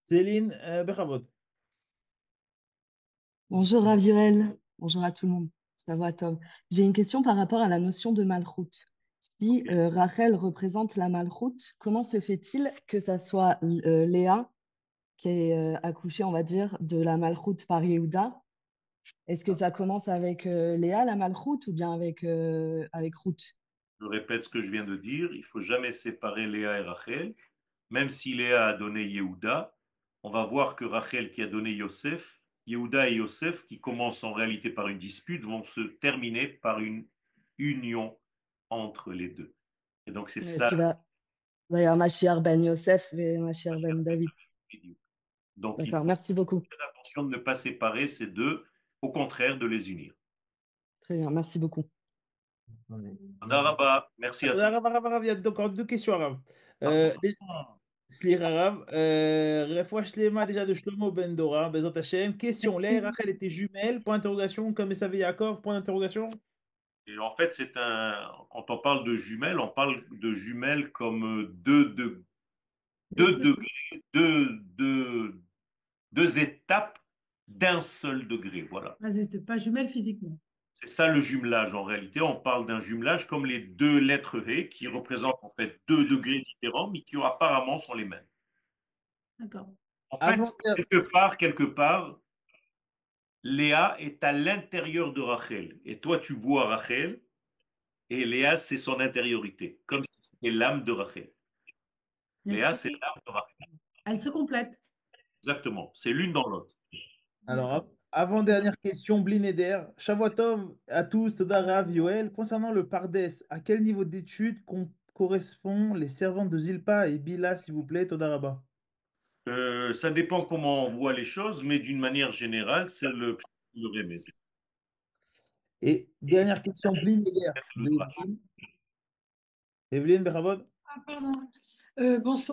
Céline, Bechavot. Bonjour Ravioel, bonjour à tout le monde. Ça va Tom. J'ai une question par rapport à la notion de malchoute. Si Rachel représente la malchoute, comment se fait-il que ça soit Léa qui est accouchée, on va dire, de la malchoute par Yehuda? Est-ce que ça commence avec Léa, la malchoute, ou bien avec Ruth? Je répète ce que je viens de dire, il ne faut jamais séparer Léa et Rachel. Même si Léa a donné Yehuda, on va voir que Rachel qui a donné Yosef, Yehuda et Yosef, qui commencent en réalité par une dispute, vont se terminer par une union entre les deux. Et donc c'est Est-ce ça. va y avoir Mashiach ben Yosef et Mashiach ben David? Donc il D'accord, faut merci beaucoup. faire attention de ne pas séparer ces deux, au contraire de les unir. Très bien, merci beaucoup. Toda rabba. Merci à tous. Rav, il y a encore deux questions, Rav. Pardon. Slicha, Rav. Refoua Shlema déjà de Shlomo Ben Dora, Bezat Hashem. Question, Léa et Rachel étaient jumelles, point d'interrogation, comme Esav et Yaakov, point d'interrogation. Et en fait, quand on parle de jumelles, on parle de jumelles comme deux degrés, deux étapes d'un seul degré. Voilà. Elles n'étaient pas jumelles physiquement. C'est ça le jumelage en réalité. On parle d'un jumelage comme les deux lettres He qui représentent en fait deux degrés différents, mais qui apparemment sont les mêmes. D'accord. En fait, quelque part, Léa est à l'intérieur de Rachel. Et toi, tu vois Rachel, et Léa, c'est son intériorité, comme si c'était l'âme de Rachel. Léa, c'est l'âme de Rachel. Elles se complètent. Exactement. C'est l'une dans l'autre. Alors, avant-dernière question, Blineder. Shavuotov à tous, Toda Rav, Yoel. Concernant le Pardes, à quel niveau d'études correspond les servantes de Zilpa et Bila, s'il vous plaît, Toda Rabba? Ça dépend comment on voit les choses, mais d'une manière générale, c'est le Rémez. Et dernière question, Blineder. C'est le drache. Evelyne Bechavod. Ah, pardon.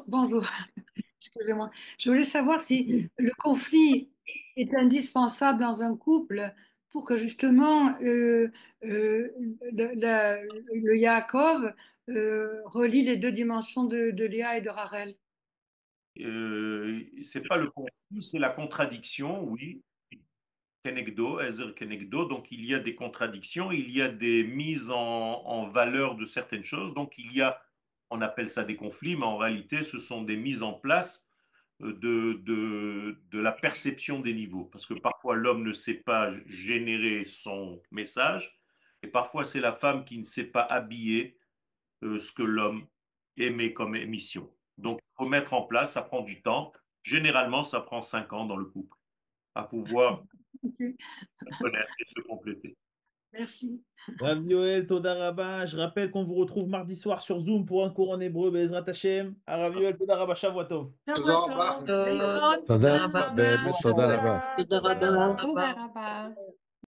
Bonjour, excusez-moi. Je voulais savoir si le conflit est indispensable dans un couple pour que justement le Yaakov relie les deux dimensions de Léa et de Rachel. C'est pas le conflit, c'est la contradiction, oui. Kenegdo, Ezer Kenegdo, donc il y a des contradictions, il y a des mises en valeur de certaines choses, donc on appelle ça des conflits, mais en réalité, ce sont des mises en place de la perception des niveaux, parce que parfois l'homme ne sait pas générer son message, et parfois c'est la femme qui ne sait pas habiller ce que l'homme émet comme émission. Donc, il faut mettre en place, ça prend du temps. Généralement, ça prend 5 ans dans le couple à pouvoir Okay. se connaître et se compléter. Merci. Rav Yoel, Toda Rabba. Je rappelle qu'on vous retrouve mardi soir sur Zoom pour un cours en hébreu, Bezrat Hashem. À Rav Yoel, Toda Rabba, Shavuotov. Shavuotov. תודה רבה, באמת תודה רבה. תודה רבה.